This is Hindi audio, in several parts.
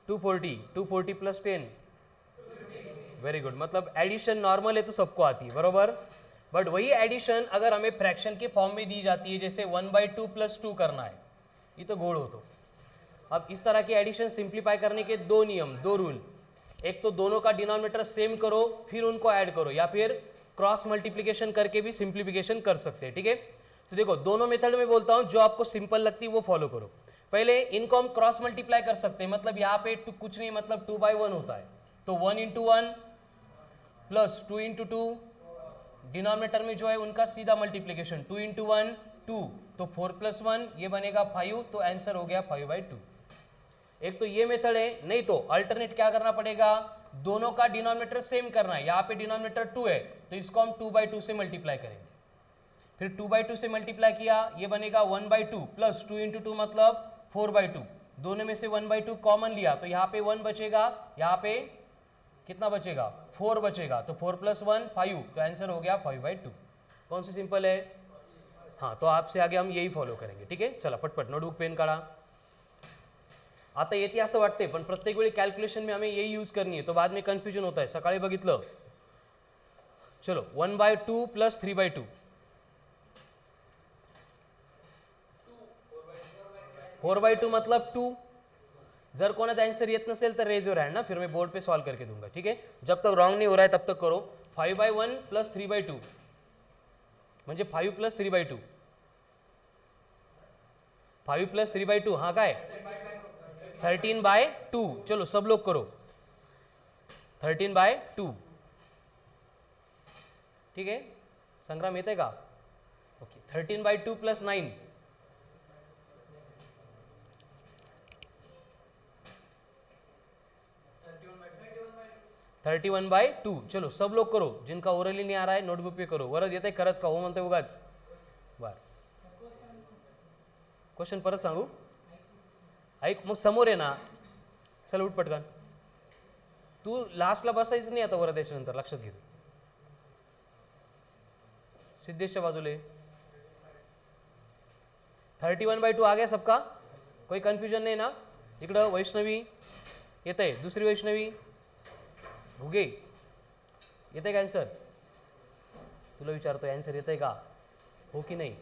240, 240 प्लस 10, वेरी गुड। मतलब एडिशन नॉर्मल है तो सबको आती है, बरोबर। बट वही एडिशन अगर हमें फ्रैक्शन के फॉर्म में दी जाती है, जैसे 1/2 प्लस 2 करना है, ये तो गोड़ हो। तो अब इस तरह की एडिशन सिंप्लीफाई करने के दो नियम, दो रूल। एक तो दोनों का डिनोमिनेटर सेम करो फिर उनको ऐड करो, या फिर क्रॉस मल्टीप्लिकेशन करके भी सिंप्लीफिकेशन कर सकते हैं, ठीक है। तो देखो दोनों मेथड में बोलता हूं, जो आपको सिंपल लगती है वो फॉलो करो। पहले इनको हम क्रॉस मल्टीप्लाई कर सकते हैं, मतलब यहाँ पे कुछ नहीं, मतलब 2/1 होता है, तो 1 × 1 प्लस 2 × 2, डिनोमिनेटर में जो है उनका सीधा मल्टीप्लीकेशन, 2 × 1 2, तो 4 + 1 ये बनेगा 5, तो आंसर हो गया 5/2। एक तो ये मेथड है, नहीं तो अल्टरनेट क्या करना पड़ेगा, दोनों का डिनोमिनेटर सेम करना है। यहाँ पे डिनोमिनेटर 2 है तो इसको हम 2/2 से मल्टीप्लाई करेंगे, फिर 2/2 से मल्टीप्लाई किया, ये बनेगा 1/2 प्लस 2 × 2 मतलब 4/2, दोनों में से 1/2 कॉमन लिया तो यहाँ पे 1 बचेगा, यहाँ पे कितना बचेगा, 4 बचेगा, तो 4 + 1 5, तो आंसर हो गया 5/2। कौन सी सिंपल है? हाँ, तो आपसे आगे हम यही फॉलो करेंगे, ठीक है। चला पटपट नोटबुक पेन काढा। आता येते असं वाटते, पण प्रत्येक वेळी कॅल्क्युलेशन में हमें यही यूज करनी है, तो बाद में कन्फ्युजन होता है। सकाळी बघितलं, चलो 1/2 प्लस 3/2, 4/2 मतलब 2। जर कोणाचा आंसर येत नसेल तर रेज योर हैंड ना, फिर मैं बोर्ड पे सॉल्व करके दूंगा, ठीक है। जब तक रॉन्ग नहीं हो रहा है तब तक करो। 5/1 प्लस 3/2 म्हणजे 5 + 3/2, 5 + 3/2 हाँ काय 13/2। चलो सब लोग करो 13/2, ठीक है। संग्राम येते का? ओके, 13/2 + 9, 31/2। चलो सब लोग करो, जिनका ओरली नहीं आ रहा है नोटबुक पे करो। वरद येते खरंच का हो म्हणते उगाच बर। क्वेश्चन परत सांगू, ऐक मग समोर आहे ना, चल उठ पटकन। तू लास्टला बसायचं नाही आता वरद याच्यानंतर, लक्षात घे। सिद्धेशच्या बाजूले 31/2 आ गया सबका, कोई कन्फ्युजन नाही ना? इकडं वैष्णवी येत आहे, दुसरी वैष्णवी भुगे येते का आन्सर? तुला विचारतोय आन्सर येते का, हो की नाही?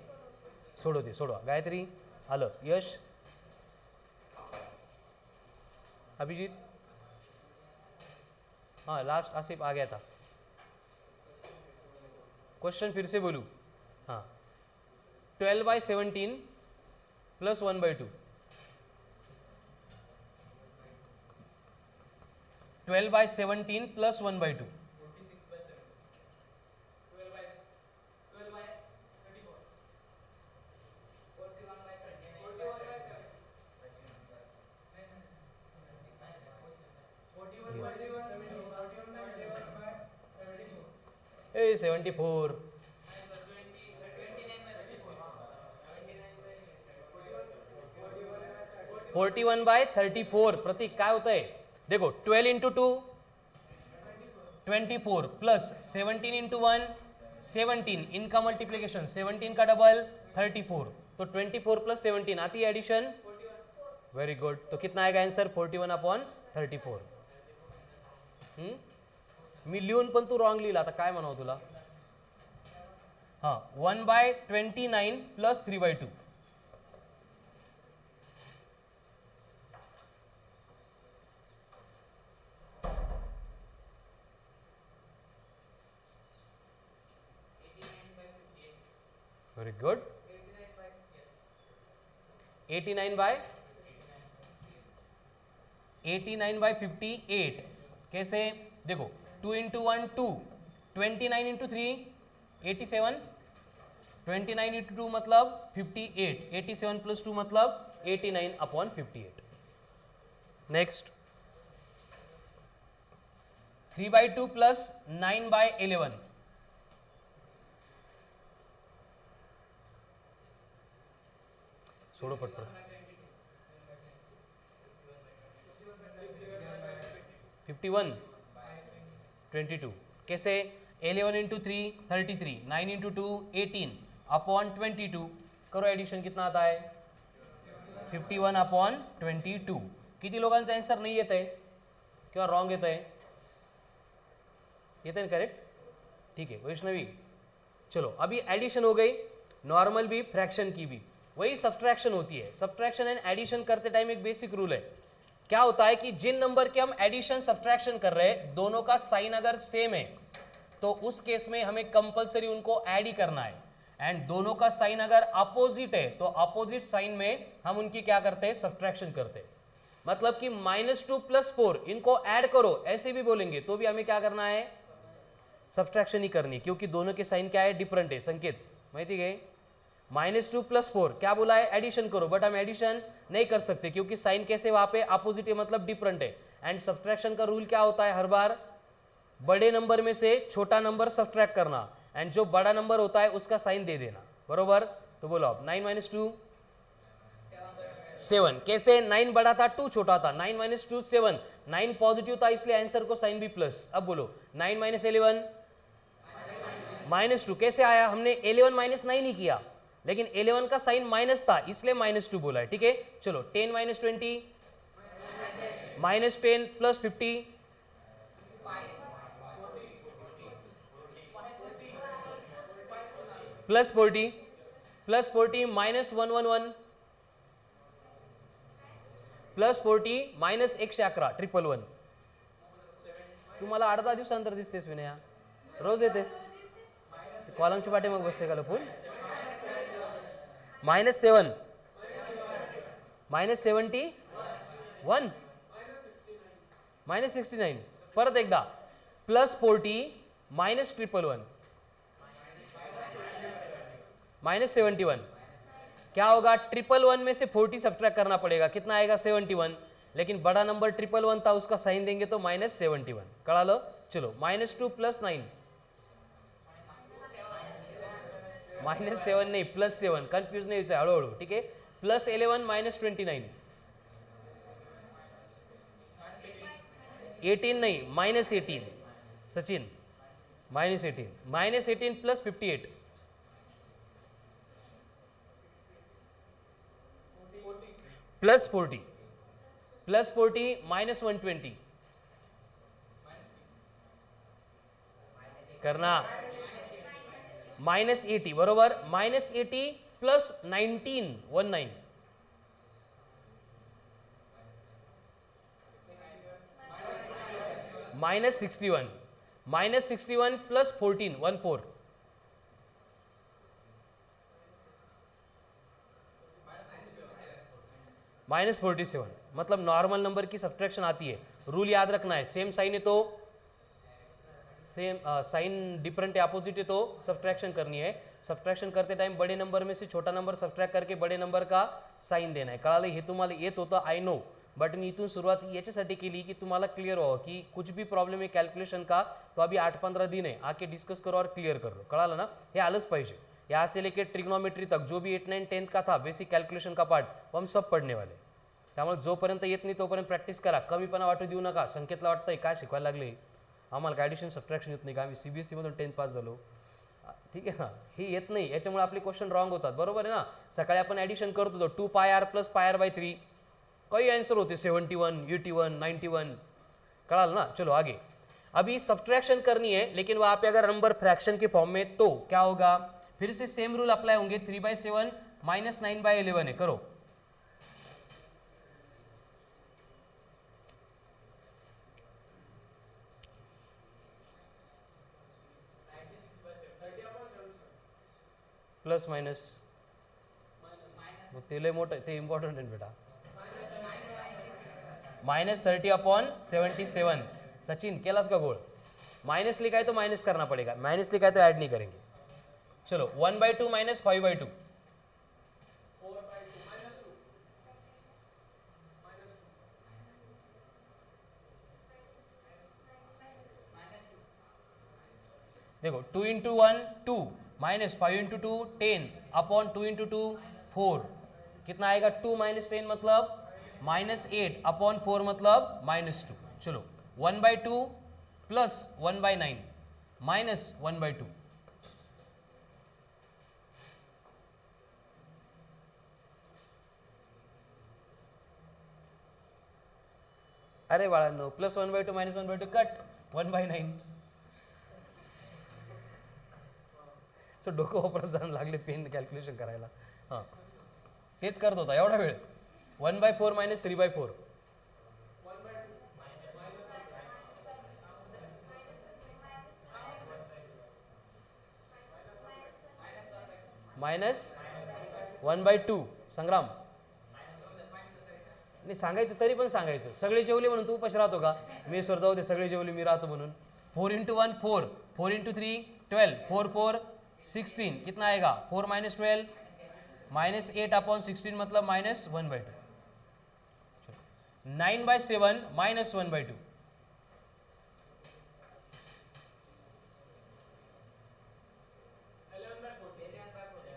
सोडवते, सोडवा। गायत्री आलं, यश, अभिजीत, हाँ लास्ट आसिफ आ गया था। क्वेश्चन फिर से बोलूँ, हाँ 12/17 प्लस 1/2, 12/17 प्लस 1/2, 74, 41/34। प्रतीक काय होत आहे? देखो 12 × 2 24 प्लस 17 × 1 17, इनका मल्टीप्लीकेशन 17 का डबल 34, तो 24 + 17 आती है एडिशन, वेरी गुड। तो कितना आएगा आंसर? 41/34। मी लिहून पण तू रॉंग लिहिला, आता काय म्हणावं तुला। हाँ 1/29 प्लस 3/2, वेरी गुड। 89/58। कैसे? देखो 2 × 1 2, 29 × 3 87, 29 × 2 मतलब 58, 87 + 2 मतलब 89/58। नेक्स्ट 3/2 प्लस 9/11, छोड़ो पटपट, 51/22। कैसे? 11 × 3 33, 9 × 2 18/22। करो एडिशन, कितना आता है? 51/22। किती लोकांचा आन्सर नाही येत आहे किंवा रॉंग येत आहे? येते ना करेक्ट? ठीक है वैष्णवी, चलो अभी एडिशन हो गई, नॉर्मल भी फ्रैक्शन की भी, वही सब्ट्रैक्शन होती है। सब्ट्रैक्शन एंड एडिशन करते टाइम एक बेसिक रूल है, क्या होता है कि जिन नंबर के हम एडिशन सब्ट्रैक्शन कर रहे हैं दोनों का साइन अगर सेम है तो उस केस में हमें कंपलसरी उनको ऐड ही करना है, एंड दोनों का साइन अगर अपोजिट है तो अपोजिट साइन में हम उनकी क्या करते हैं? सब्ट्रैक्शन करते हैं। मतलब कि -2 + 4 इनको ऐड करो ऐसे भी बोलेंगे तो भी हमें क्या करना है? सब्ट्रैक्शन ही करनी, क्योंकि दोनों के साइन क्या है? डिफरेंट है। संकेत माहिती गए? -2 + 4 क्या बोला है? एडिशन करो, बट हम एडिशन नहीं कर सकते क्योंकि साइन कैसे वहां पे अपोजिट है, मतलब डिफरेंट है। एंड सब्ट्रैक्शन का रूल क्या होता है? हर बार बड़े नंबर में से छोटा नंबर सब्ट्रैक्ट करना, एंड जो बड़ा नंबर होता है उसका साइन दे देना, बरोबर? तो बोलो आप 9 - 2 7। कैसे? 9 बड़ा था 2 छोटा था, 9 - 2 7, 9 पॉजिटिव था इसलिए आंसर को साइन भी प्लस। अब बोलो 9 - 11 -2 कैसे आया? हमने 11 - 9 ही किया, लेकिन 11 का साइन माइनस था इसलिए -2 बोला है। ठीक है, चलो 10 - 20 -10 + 50 +40 +40 -111 +40 -111 111। तुम्हाला 8-10 दिवसानंतर दिसतेस विनया, रोज येतेस कॉलमच्या पाठी मग बसते का लपून? -7 -71 -69 परत एकदा +40 -111 -71 क्या होगा? 111 में से 40 सब्ट्रैक्ट करना पड़ेगा, कितना आएगा? 71, लेकिन बड़ा नंबर 111 था उसका साइन देंगे तो -71। कड़ा लो, चलो -2 + 9 -7 नहीं +7, कंफ्यूज नहीं होता हळूहळू, ठीक है? +11 -29 18 नहीं -18 सचिन -18 -18 + 58 +40 +40 -120 करना -80 बरोबर, -80 + 19 19 -61 -61 + 14 14 -47। मतलब नॉर्मल नंबर की सब्ट्रैक्शन आती है, रूल याद रखना है, सेम साइन है तो सेम साइन डिफरेंट है अपोजिट है तो सब्ट्रैक्शन करनी है। सब्ट्रैक्शन करते टाइम बड़े नंबर में से छोटा नंबर सब्ट्रैक्ट करके बड़े नंबर का साइन देना है। कळालं? हे तुम्हाला येत होतं आय नो, बट मी इथून सुरुवात याच्यासाठी केली की तुम्हाला क्लियर व्हावं की कुछ भी प्रॉब्लेम है कैलकुलेशन का तो अभी 8-15 दिन है, आके डिस्कस करो और क्लियर कर लो। कळालं ना? हे आलंच पाहिजे। यहाँ से लेके ट्रिग्नोमेट्री तक जो भी 8, 9, 10 का था बेसिक कैलकुलेशन का पार्ट वो हम सब पढ़ने वाले। त्यामुळे जोपर्यंत येत नाही तोपर्यंत प्रॅक्टिस करा, कमीपणा वाटू देऊ नका। संकेतला वाटतंय काय शिकवायला लागले, आम्हाला काय ॲडिशन सबट्रॅक्शन येत नाही का, आम्ही CBSE मधून 10th पास झालो, ठीक आहे ना? हे येत नाही, याच्यामुळे आपले क्वेश्चन रॉंग होतात, बरोबर आहे ना? सकाळी आपण ॲडिशन करत होतो 2πr + πr/3, कई आंसर होते 71 81 91। कळाल ना? चलो आगे, अभी सब्ट्रैक्शन करनी है लेकिन वहां पे अगर नंबर फ्रैक्शन के फॉर्म में तो क्या होगा? फिर से सेम रूल अप्लाई होंगे, 3/7 -9/11 है, करो। प्लस माइनस ते लय मोठं, ते इम्पॉर्टंट आहे बेटा। -30/77। सचिन केलास का गोल? माइनस लिखा है तो माइनस करना पड़ेगा, माइनस लिखा है तो ऐड नहीं करेंगे। चलो 1/2 - 5/2 देखो 2 × 1 2 -5 × 2 10 अपॉन 2 × 2 4 कितना आएगा? 2 - 10 मतलब -8 अपॉन 4 मतलब -2। चलो 1/2 + 1/9 -1/2 अरे बाळांनो, प्लस 1/2 मायनस 1/2 कट 1/9. तो डोकं वापरत जाणं लागले पेन कॅल्क्युलेशन करायला. हां, तेच करत होता एवढा वेळ. 1/4 मायनस 3/4 मायनस 1/2. संग्राम नाही सांगायचं, तरी पण सांगायचं. सगळे जेवले म्हणून तू उपाशी राहतो का? मी सर जाऊ दे, सगळे जेवले मी राहतो म्हणून. 4 × 1 4, 4 × 3 12, 4 4 16. कितना आएगा? 4 माइनस 12 माइनस 8/16 मतलब माइनस 1/2. 9/7 माइनस 1/2.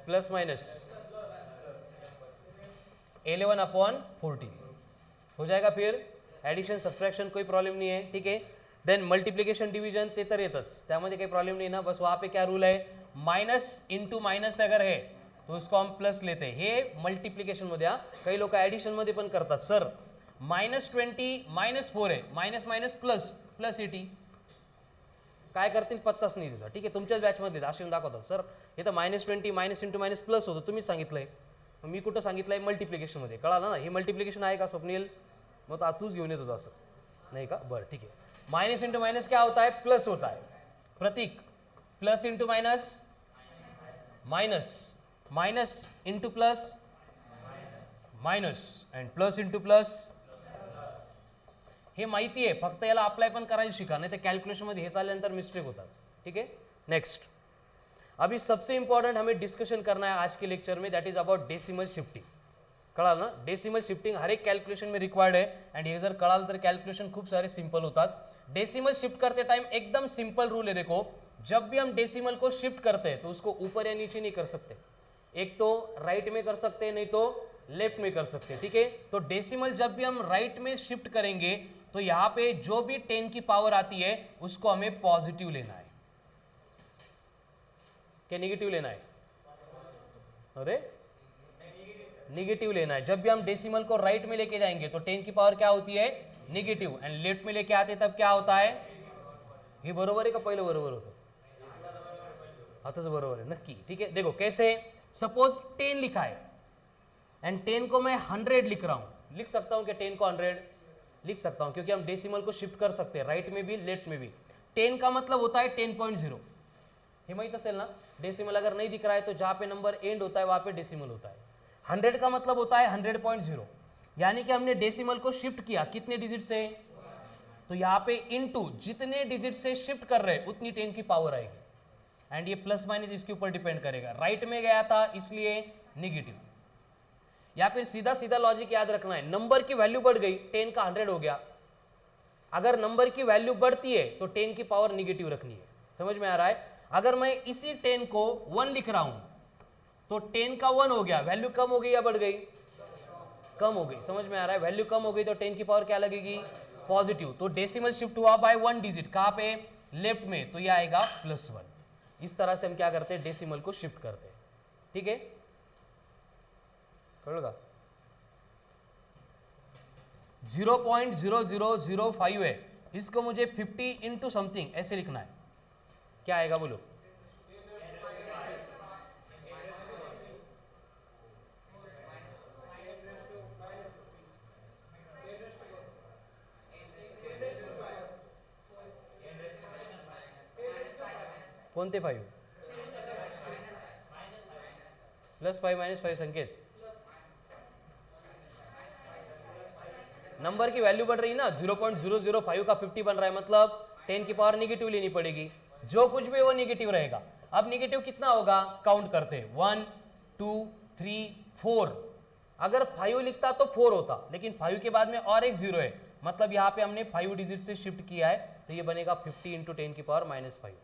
प्लस माइनस 11/14 हो जाएगा. फिर ॲडिशन सबट्रॅक्शन कोई प्रॉब्लम नहीं है. ठीक है. देन मल्टीप्लिकेशन डिवीजन ते तर येतच, त्यामध्ये काही प्रॉब्लम नहीं ना. बस वहाँ पे क्या रूल है, माइनस इंटू माइनस अगर है तो उसको हम प्लस लेते हैं. हे मल्टीप्लिकेशन मध्ये. काही लोक ॲडिशन मध्ये पण करतात. सर -20 -4 आहे, मायनस मायनस प्लस प्लस 80. काय करतील पत्ताच नाही त्याचा. ठीक आहे, तुमच्याच बॅचमध्ये असे दाखवतात. सर इथं -20 मायनस इंटू मायनस प्लस होतं, तुम्हीच सांगितलंय. मी कुठं सांगितलंय? मल्टिप्लिकेशनमध्ये. कळालं ना? हे मल्टिप्लिकेशन आहे का स्वप्नील? मग तो तूच घेऊन येत होता असं नाही का? बरं ठीक आहे. माइनस इंटू माइनस क्या होता है? प्लस होता है. Pratik, plus into minus minus, minus into plus minus, and plus into plus. हे माहिती आहे, फक्त याला अप्लाय पण करायला शिका, नाही तर कॅल्क्युलेशनमध्ये हे चालल्यानंतर मिस्टेक होतात. ठीक है. नेक्स्ट, अभी सबसे इंपॉर्टेंट हमें डिस्कशन करना है आज के लेक्चर में, that is about decimal shifting. कळाल ना? डेसिमल शिफ्टिंग हर एक कैलकुलेशन में रिक्वायर्ड है. एंड ये जर कळाल तर कैलकुलेशन खूप सारे सिंपल होतात. डेसिमल शिफ्ट करते टाइम एकदम सिंपल रूल है. देखो, जब भी हम डेसिमल को शिफ्ट करते हैं तो उसको ऊपर या नीचे नहीं कर सकते. एक तो राइट में कर सकते हैं, नहीं तो लेफ्ट में कर सकते हैं. ठीक है. तो डेसिमल जब भी हम राइट में शिफ्ट करेंगे तो यहां पे जो भी 10 की पावर आती है उसको हमें पॉजिटिव लेना है. क्या नेगेटिव लेना है? अरे निगेटिव लेना है. जब भी हम डेसिमल को राइट में लेके जाएंगे तो 10 की पावर क्या होती है? निगेटिव. एंड लेफ्ट में लेके आते तब क्या होता है? हे बरोबर है का पहिलं बरोबर होतं? आताच बरोबर है नक्की. ठीक है. देखो कैसे, सपोज 10 लिखा है एंड 10 को मैं 100 लिख रहा हूं. लिख सकता हूं कि 10 को 100 लिख सकता हूं, क्योंकि हम डेसिमल को शिफ्ट कर सकते हैं राइट में भी लेफ्ट में भी. 10 का मतलब होता है 10.0. हे माहित असेल ना? डेसिमल अगर नहीं दिख रहा है तो जहां पे नंबर एंड होता है वहां पे डेसिमल होता है. 100 का मतलब होता है 100.0, यानी कि हमने डेसिमल को शिफ्ट किया कितने डिजिट से? तो यहां पे इनटू जितने डिजिट से शिफ्ट कर रहे हैं उतनी 10 की पावर आएगी. एंड ये प्लस माइनस इसके ऊपर डिपेंड करेगा. राइट में गया था इसलिए निगेटिव. या फिर सीधा सीधा लॉजिक याद रखना है. नंबर की वैल्यू बढ़ गई, 10 का 100 हो गया. अगर नंबर की वैल्यू बढ़ती है तो 10 की पावर निगेटिव रखनी है. समझ में आ रहा है? अगर मैं इसी 10 को 1 लिख रहा हूं तो 10 का 1 हो गया, वैल्यू कम हो गई या बढ़ गई? कम हो गई. समझ में आ रहा है? वैल्यू कम हो गई तो 10 की पावर क्या लगेगी? पॉजिटिव. तो डेसिमल शिफ्ट हुआ बाय 1 डिजिट. कहां पे? लेफ्ट में. तो यह आएगा +1. इस तरह से हम क्या करते हैं? डेसिमल को शिफ्ट करते हैं. ठीक है. कळलं? 0.0005 है, इसको मुझे 50 इंटू समथिंग ऐसे लिखना है. क्या आएगा बोलो? कोणते 5? +5 -5 संकेत. नंबर की वैल्यू बढ़ रही ना, 0.005 का 50 बन रहा है, मतलब 10 की पावर निगेटिव लेनी पड़ेगी. जो कुछ भी वो निगेटिव रहेगा. अब निगेटिव कितना होगा? काउंट करते हैं. 1 2 3 4. अगर 5 लिखता तो 4 होता, लेकिन 5 के बाद में और एक 0 है, मतलब यहाँ पे हमने 5 डिजिट से शिफ्ट किया है, तो ये बनेगा 50 इंटू 10 की पावर -5.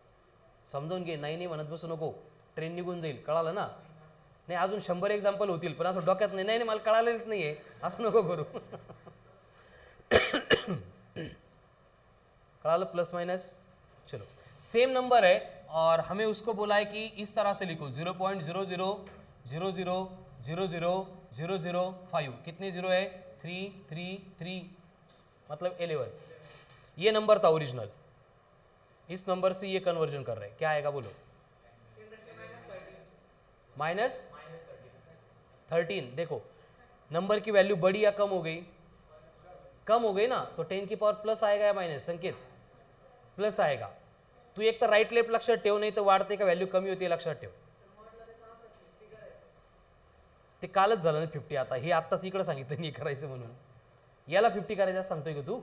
समजून घे. नाही म्हणत बसू नको, ट्रेन निघून जाईल. कळालं ना? नाही अजून 100 एक्झाम्पल होतील, पण असं डोक्यात नाही नाही मला कळालेच नाहीये असं नको करू. कळालं? Plus minus. चलो, सेम नंबर है और हमें उसको बोला है कि इस तरह से लिखो 0.00000005. कितने जीरो है? 3 3 3 मतलब 11। ये नंबर था ओरिजिनल, इस नंबर से ये कन्वर्जन कर रहे हैं, क्या आएगा बोलो? -13। देखो नंबर की वैल्यू बड़ी या कम हो गई? कम हो गई ना, तो 10 की पावर प्लस आएगा या मायनस? संकेत प्लस आएगा. तू एक तर राईट लेफ्ट लक्षात ठेव, नाही तर वाढते का व्हॅल्यू कमी होते लक्षात ठेव. ते कालच झालं ना 50. आता हे आत्ताच इकडे सांगितलं नाही करायचं म्हणून. याला 50 करायचं सांगतोय का तू?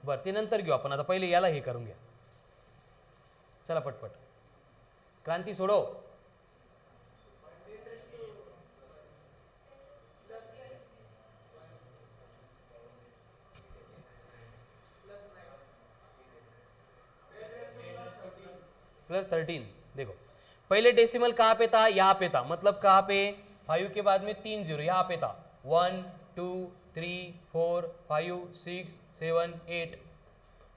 बरं ते नंतर घेऊ आपण, आता पहिले याला हे करून घ्या. चला पटपट क्रांती सोडव. +13. देखो पहले डेसिमल कहाँ पे था? यहाँ पे था. मतलब कहाँ पे? 5 के बाद में 3 जीरो यहाँ पे था. 1 2 3 4 5 6 7 8.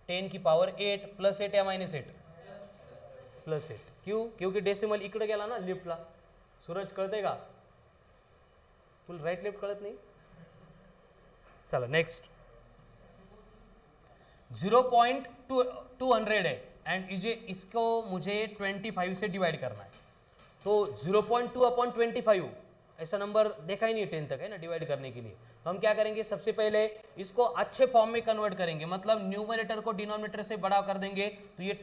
10 की पावर 8 +8 या -8? +8. क्यों? क्योंकि डेसिमल इकडे गेला ना लेफ्टला. सूरज कळतंय का? तुला राईट लेफ्ट कळत नाही? चला नेक्स्ट. 0.200 है एंड इसको मुझे 25 से डिवाइड करना है. तो 0.2/25 ऐसा नंबर देखा ही नहीं 10 तक है ना डिवाइड करने के लिए. तो हम क्या करेंगे? सबसे पहले इसको अच्छे फॉर्म में कन्वर्ट करेंगे, मतलब न्यूमरेटर को डिनोमिनेटर से बड़ा कर देंगे, तो ये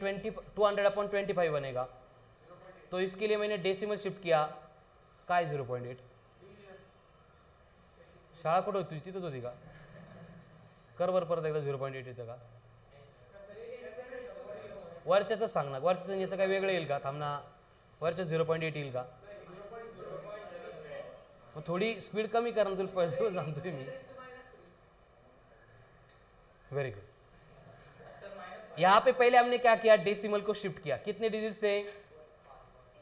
200/25 बनेगा. तो इसके लिए मैंने डेसिमल शिफ्ट किया. काय 0.8? शाळा कुठं होती? तिथंच होती का? कर वर परत एकदा 0.8 येतं का? वरच्याच सांग ना, वरच्याचं याचं काय वेगळं येईल का? थांब ना, वरच्या 0.8 येईल का? मग थोडी स्पीड कमी करा ना, तुला पहिले सांगतोय मी. Very good. यहाँ पे पहले हमने क्या किया? डेसिमल को शिफ्ट किया. कितने डिजिट से?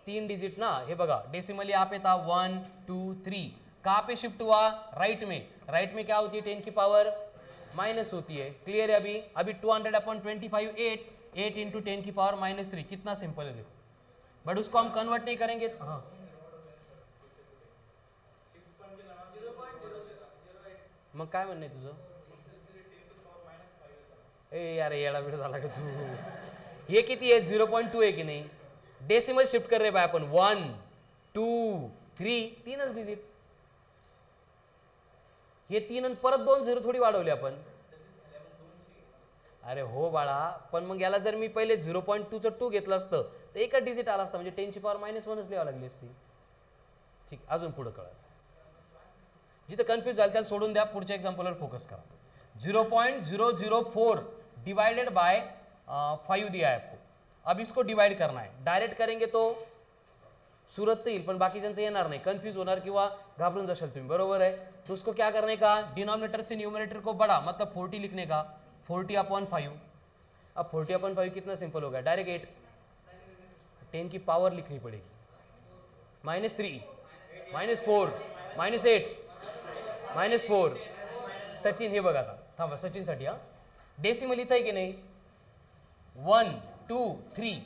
3 डिजिट ना. हे बघा डेसिमल यहाँ पे था 1 2 3. कहाँ पे शिफ्ट हुआ? राइट में. राइट में क्या होती है? 10 की पावर माइनस होती है. क्लियर है? अभी 200/25 8 इंटू 10 की पावर -3. कितना सिंपल है देखो. बट उसको हम कन्वर्ट नहीं करेंगे. हाँ मग काय म्हणणं आहे तुझं? ए यार येडा बिडा झाला का तू? हे किती आहे? 0.2 आहे की नाही? डेसिमल शिफ्ट कर रे बाय आपण. 1 2 3 तीनच डिजिट. हे 3 आणि परत 2 0 थोडी वाढवले आपण. अरे हो बाळा, पण मग याला जर मी पहिले 0.2चं 2 घेतलं असतं तर एकच डिजिट आला असता, म्हणजे 10 ची पावर -1च लिहावं लागली असती. ठीक, अजून पुढे कळलं. जिथे कन्फ्यूज झालं त्याला सोडून द्या, पुढच्या एक्झाम्पलवर फोकस करा. 0.004 डिवाइडेड बाय 5 दिया है आपको. अब इसको डिवाइड करना है. डायरेक्ट करेंगे तो सूरजचं येईल, पण बाकीच्यांचं येणार नाही. कन्फ्यूज होणार किंवा घाबरून जाशाल तुम्ही, बरोबर है? तो उसको क्या करने का? डिनोमिनेटर से न्यूमरेटर को बड़ा, मतलब 40 लिखने का. 40/5. अब 40/5 कितना सिंपल होगा? डायरेक्ट 8. 10 की पावर लिखनी पड़ेगी. -3 -4 -8 -4. सचिन हे बघा आता थांबा, सचिनसाठी हा डेसिमल इथं आहे की नाही? 1 2 3.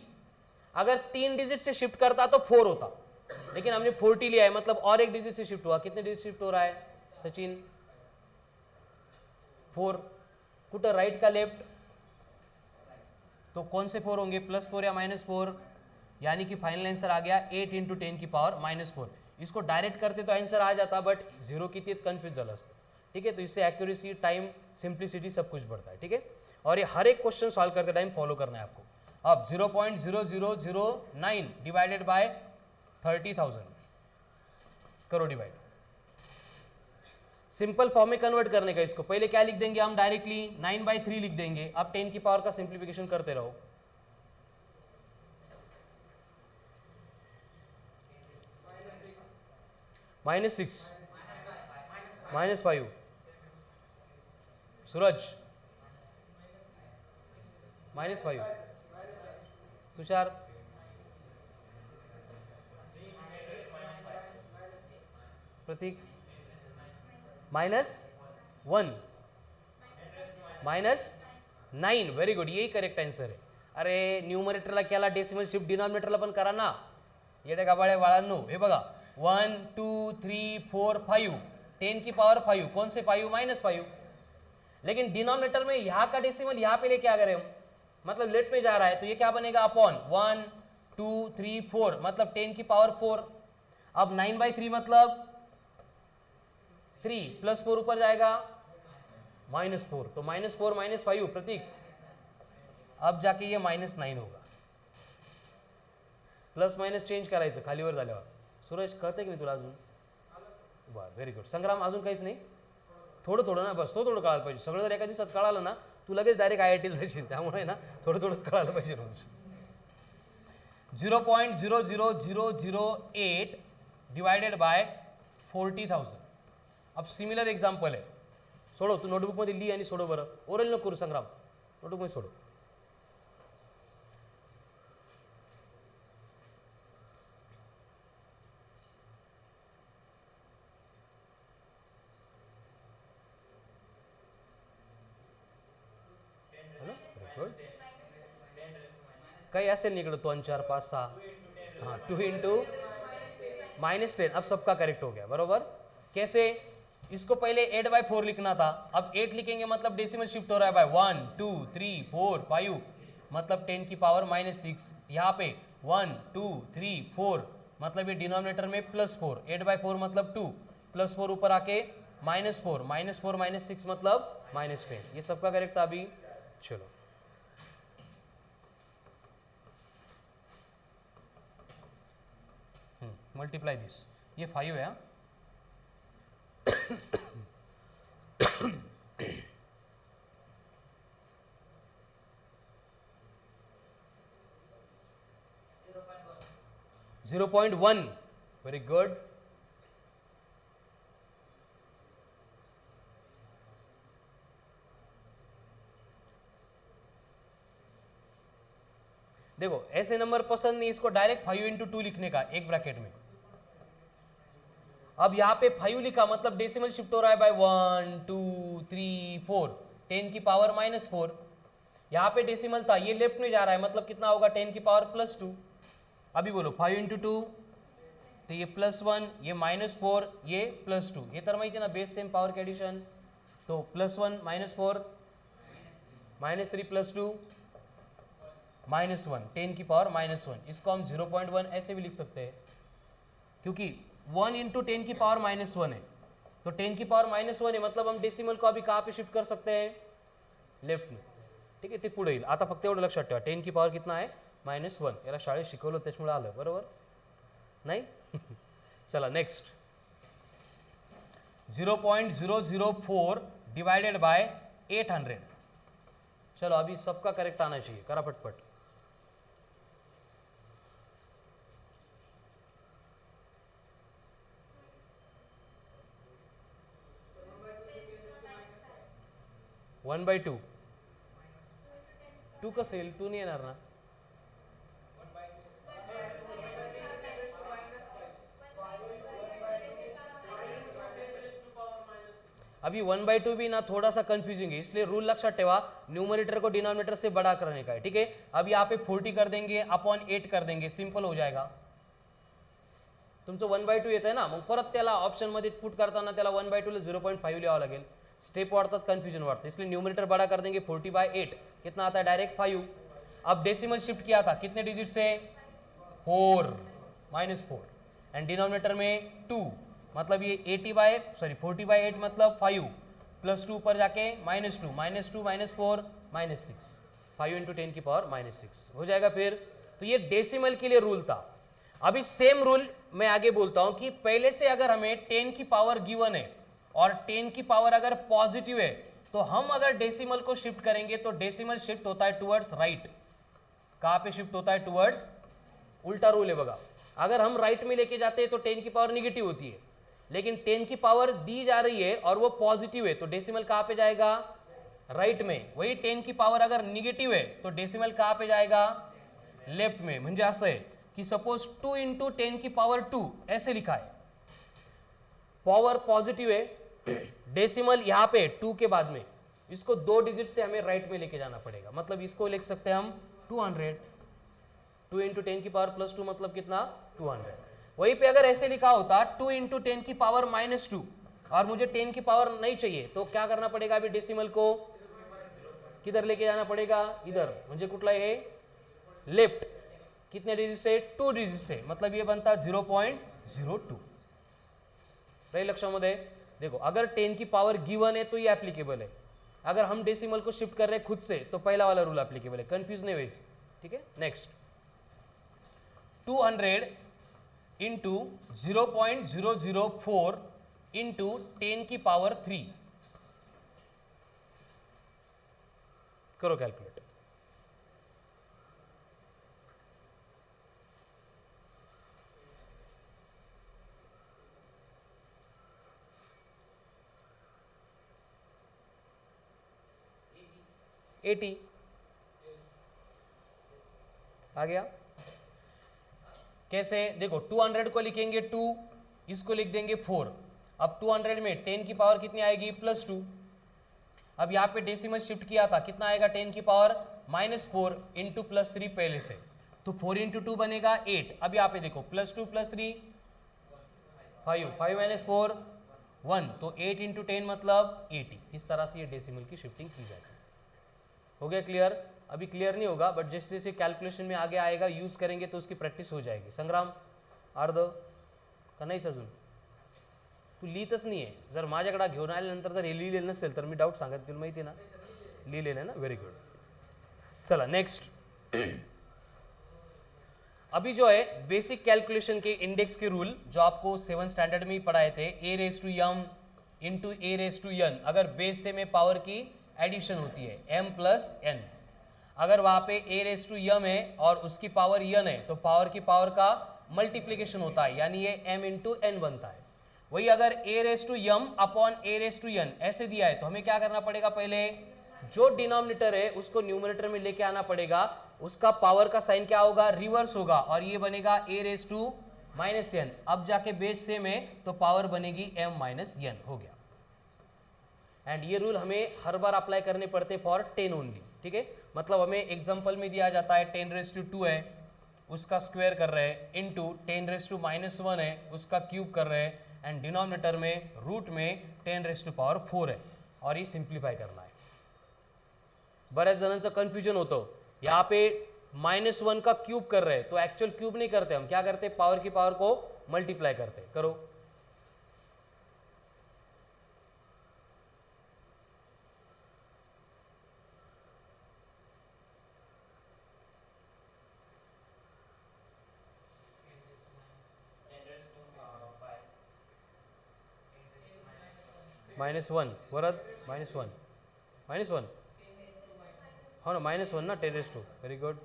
अगर 3 डिजिट से शिफ्ट करता तो 4 होता, लेकिन हमने 40 लिया है, मतलब और एक डिजिट से शिफ्ट हुआ. कितने डिजिट शिफ्ट हो रहा है सचिन? 4. कुछ राइट का लेफ्ट? तो कौन से 4 होंगे? +4 या -4? यानी कि फाइनल आंसर आ गया 8 इंटू 10 की पावर -4. इसको डायरेक्ट करते तो आंसर आ जाता, बट 0 किती कन्फ्यूज झालं असतं. ठीक है, तो इससे एक्यूरेसी, टाइम, सिंप्लिसिटी सब कुछ बढ़ता है. ठीक है, और ये हर एक क्वेश्चन सॉल्व करते टाइम फॉलो करना है आपको. अब 0.0009 डिवाइडेड बाय 30,000 करो डिवाइड. सिंपल फॉर्म में कन्वर्ट करने का. इसको पहले क्या लिख देंगे हम? डायरेक्टली 9/3 लिख देंगे. अब 10 की पावर का सिंप्लीफिकेशन करते रहो. -6 -5. सूरज -5. तुषार प्रतीक -1 -9. व्हेरी गुड, यही करेक्ट आंसर है. अरे न्यूमरेटरला केला डेसिमल शिफ्ट, डिनॉमिनेटरला पण करा ना. येडे गाबाळे बाळांनो. हे बघा 1 2 3 4 5. 10 की पावर 5. कौन से 5? -5. लेकिन डिनोमिनेटर में यहाँ का डेसिमल यहाँ पे लेके आ गए हम, मतलब लेफ्ट में जा रहा है, तो ये क्या बनेगा अपॉन 1 2 3 4 मतलब 10 की पावर 4। अब 9/3 मतलब 3 प्लस 4 ऊपर जाएगा -4, तो -4 -5 प्रतीक, अब जाके ये -9 होगा। प्लस मायनस चेंज करायचं खालीवर झाल्यावर। सुरेश कळतंय की नाही तुला अजून? बरं, व्हेरी गुड. संग्राम अजून काहीच नाही? थोडं थोडं ना, बस थोडं कळायला पाहिजे. सगळं जर एका दिवसात कळालं ना, तू लगेच डायरेक्ट IITला जाशील. त्यामुळे ना थोडं थोडंच कळायला पाहिजे रोज. 0.00008 डिवाइडेड बाय 40,000. अब सिमिलर एग्जाम्पल है, सोडो. तू नोटबुकमध्ये लिही आणि सोडो बरं. ओरल नको करू संग्राम, नोटबुकमध्ये सोडो. कई असेल नहीं इकडे 2 4 5 6, हाँ 2 इंटू -10. अब सबका करेक्ट हो गया, बरोबर. कैसे? इसको पहले 8/4 लिखना था, अब 8 लिखेंगे मतलब डेसिमल शिफ्ट हो रहा है बाय 1 2 3 4 5 मतलब 10 की पावर -6. यहाँ पे 1 2 3 4 मतलब ये डिनोमिनेटर में +4, 8/4 मतलब 2 +4 ऊपर आके -4 -4 -6 मतलब -10. ये सबका करेक्ट था अभी. चलो मल्टीप्लाई दिस, ये 5 है. 0.1. Very good. देखो ऐसे नंबर पसंद नहीं, इसको डायरेक्ट 5 इंटू 2 लिखने का एक ब्रैकेट में. अब यहाँ पे 5 लिखा मतलब डेसिमल शिफ्ट हो रहा है बाय 1 2 3 4, 10 की पावर -4. यहाँ पे डेसिमल था, ये लेफ्ट में जा रहा है मतलब कितना होगा 10 की पावर +2. अभी बोलो 5 इंटू 2, तो ये +1, ये -4, ये +2. हे तर माहिती ना, बेस सेम पावर के एडिशन. तो +1 -4 -3 +2 -1, 10 की पावर -1. इसको हम 0.1 ऐसे भी लिख सकते हैं, क्योंकि 1 इंटू 10 की पावर -1 है, तो 10 की पावर -1 है मतलब हम डेसिमल को अभी कहाँ पे शिफ्ट कर सकते हैं? लेफ्ट में. ठीक आहे, ते पुढे येईल. आता फक्त एवढं लक्षात ठेवा, 10 की पावर कितना आहे? -1. याला शाळेत शिकवलं त्याच्यामुळे आलं, बरोबर नाही? चला नेक्स्ट. 0.004 divided by 800. चलो अभी सबका करेक्ट आना चाहिए, करा फटफट. वन बाय 2 कसं येईल? 2 नाही येणार ना. अभी 1/2 भी ना थोड़ा सा कंफ्यूजिंग है, इसलिए रूल लक्षात ठेवा, न्यूमरेटर को डिनोमिनेटर से बड़ा करने का है. ठीक है, अब यहाँ पे 40 कर देंगे अपॉन 8 कर देंगे, सिंपल हो जाएगा. तुमचं 1/2 येत आहे ना, मग परत त्याला ऑप्शन मध्ये पुट करताना त्याला 1/2 ला 0.5 लिहावं लागेल. स्टेप वाढतात, कन्फ्यूजन वाढतं, इसलिए न्यूमरेटर बड़ा कर देंगे. 40/8 कितना आता है? डायरेक्ट 5. अब डेसिमल शिफ्ट किया था, कितने डिजिट से? 4 -4, एंड डिनोमिनेटर में 2 मतलब ये 40/8 मतलब 5 +2 ऊपर जाके -2 -2 -4 -6, 5 इंटू 10 की पावर -6 हो जाएगा. फिर तो ये डेसिमल के लिए रूल था. अभी सेम रूल मैं आगे बोलता हूं कि पहले से अगर हमें 10 की पावर गिवन है और 10 की पावर अगर पॉजिटिव है, तो हम अगर डेसिमल को शिफ्ट करेंगे तो डेसिमल शिफ्ट होता है टुवर्ड्स राइट. कहां पे शिफ्ट होता है? टुवर्ड्स. उल्टा रूल है बघा, अगर हम राइट में लेके जाते हैं तो 10 की पावर निगेटिव होती है, लेकिन 10 की पावर दी जा रही है और वो पॉजिटिव है, तो डेसिमल कहां पे जाएगा? राइट में. वही 10 की पावर अगर निगेटिव है तो डेसिमल कहां पे जाएगा? लेफ्ट में. म्हणजे असं आहे कि सपोज 2 इंटू 10 की पावर 2 ऐसे लिखा है, पावर पॉजिटिव है, डेसिमल यहां पे 2 के बाद में, इसको 2 डिजिट से हमें राइट में लेके जाना पड़ेगा, मतलब इसको लिख सकते हैं हम 200. 2 इंटू 10 की पावर +2 मतलब कितना? 200. वहीं पे अगर ऐसे लिखा होता 2 इंटू 10 की पावर -2, और मुझे 10 की पावर नहीं चाहिए, तो क्या करना पड़ेगा, अभी डेसिमल को किधर लेके जाना पड़ेगा, इधर, म्हणजे कुठला हे लेफ्ट, कितने डिजिट से, 2 डिजिट से, मतलब ये बनता 0.02. रही लक्षामध्ये. देखो अगर 10 की पावर गिवन है तो ये एप्लीकेबल है, अगर हम डेसिमल को शिफ्ट कर रहे हैं खुद से तो पहला वाला रूल एप्लीकेबल है, कंफ्यूज नहीं हुए. ठीक है. नेक्स्ट 200 इंटू 0.004 इंटू 10 की पावर 3. करो कैलकुलेट. एटी आ गया. कैसे, देखो 200 को लिखेंगे 2, इसको लिख देंगे 4. अब 200 में 10 की पावर कितनी आएगी, +2. अब यहाँ पे डेसिमल शिफ्ट किया था, कितना आएगा 10 की पावर -4 इंटू +3 पहले से, तो 4 इंटू 2 बनेगा 8. अब यहाँ पे देखो +2 +3 5, 5 - 4 1, तो 8 इंटू 10 मतलब 80. इस तरह से ये डेसिमल की शिफ्टिंग की जाएगी. हो गया क्लियर. अभी क्लियर नहीं होगा, बट जैसे जैसे कैलकुलेशन में आगे आएगा, यूज करेंगे तो उसकी प्रॅक्टिस हो जाएगी. संग्राम अर्ध का नाहीच अजून, तू लिहितच नाही आहे. जर माझ्याकडे घेऊन आल्यानंतर जर हे लिहिलेलं नसेल तर मी डाऊट सांगत, तुला माहिती आहे ना, लिहिलेलं आहे ना. Very good. चला नेक्स्ट. अभी जो है बेसिक कैलकुलेशन के इंडेक्स के रूल जो आपको 7 स्टैंडर्ड में ही पढ़ाए थे, a⁻m इंटू a⁻n. अगर बेस से में पावर की एडिशन होती है m + n, अगर वहां पे a⁻m है और उसकी पावर n है तो पावर की पावर का मल्टीप्लीकेशन होता है, यानी ये m इंटू n बनता है. वही अगर a⁻m अपॉन a⁻n ऐसे दिया है तो हमें क्या करना पड़ेगा, पहले जो डिनोमिनेटर है उसको न्यूमरेटर में लेके आना पड़ेगा, उसका पावर का साइन क्या होगा, रिवर्स होगा, और ये बनेगा a⁻n. अब जाके बेस सेम है तो पावर बनेगी m - n. हो गया. एंड ये रूल हमें हर बार अप्लाई करने पड़ते फॉर 10 ओनली. ठीक है. मतलब हमें एग्जांपल में दिया जाता है 10⁻2 है, उसका स्क्वायर कर रहे हैं, इंटू 10⁻⁻1 है, उसका क्यूब कर रहे हैं, एंड डिनोमिनेटर में रूट में 10⁻⁴ है, और ये सिंप्लीफाई करना है. बऱ्याच जणांचं कन्फ्युजन होतं, यहाँ पे -1 का क्यूब कर रहे हैं, तो एक्चुअल क्यूब नहीं करते, हम क्या करते, पावर की पावर को मल्टीप्लाई करते. करो. -1 वरद -1 -1 हो ना, -1 ना, 10⁻². Very good.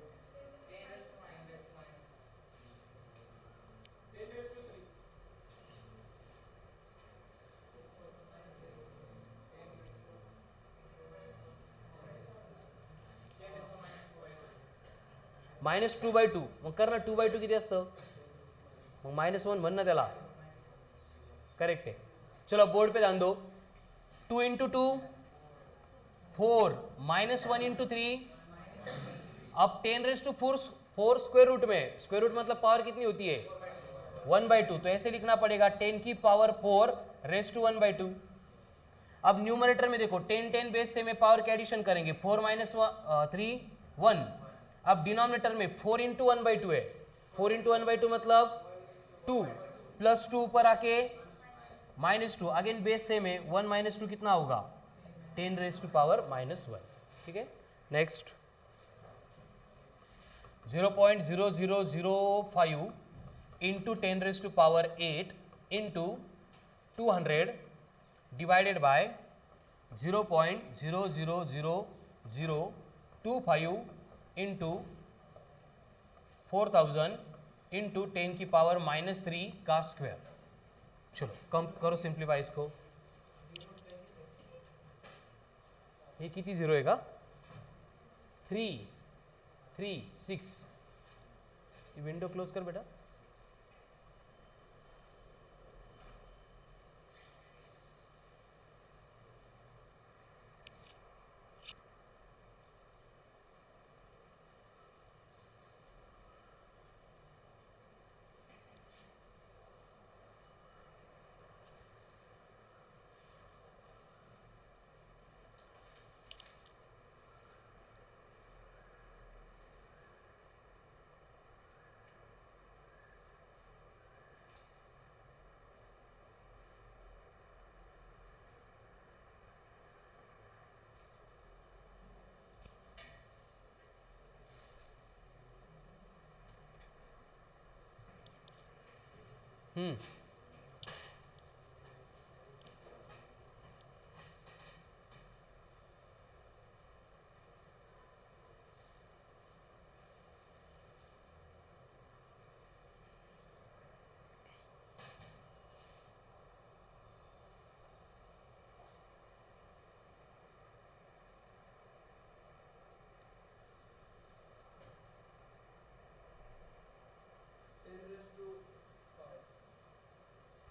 -2/2 मग कर ना, 2/2 किती असतं, मग -1 म्हण ना त्याला. करेक्ट आहे. चलो बोर्ड पे ध्यान दो. 2 इंटू 2 4, -1 इंटू 3. अब 10⁻⁴ स्क्वायर रूट में, स्क्वायर रूट मतलब पावर कितनी होती है, 1/2, तो ऐसे लिखना पड़ेगा 10 की पावर 4 रेस टू 1/2. अब न्यूमरेटर में देखो 10 बेस से में पावर की एडिशन करेंगे, 4 - 3 1. अब डिनोमिनेटर में 4 इंटू 1/2 है, 4 इंटू 1/2 मतलब 2, +2 ऊपर आके -2, अगेन बेस से में 1 - 2 कितना होगा, 10⁻⁻1. ठीक है. Next 0.0005 into 10⁻8 into 200 divided by 0.00025 into 4000 into 10 की पावर -3 का स्क्वायर. चलो कम करो, सिंप्लीफाई इसको. ये किती जीरो है का, 3 3 6. ये विंडो क्लोज कर बेटा.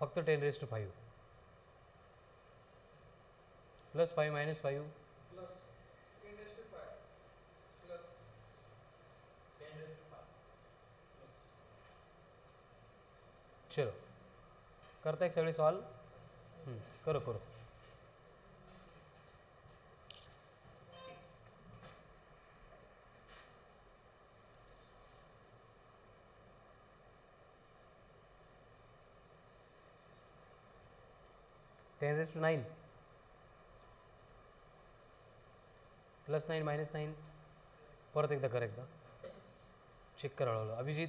फक्त 10⁵ प्लस 5 माइनस 5 चलो करता एक सगळे सॉल्व करो करो. (10⁹9) प्लस 9 माइनस 9 परत एकदा कर, एकदा चेक कर हळूहळू. अभिजित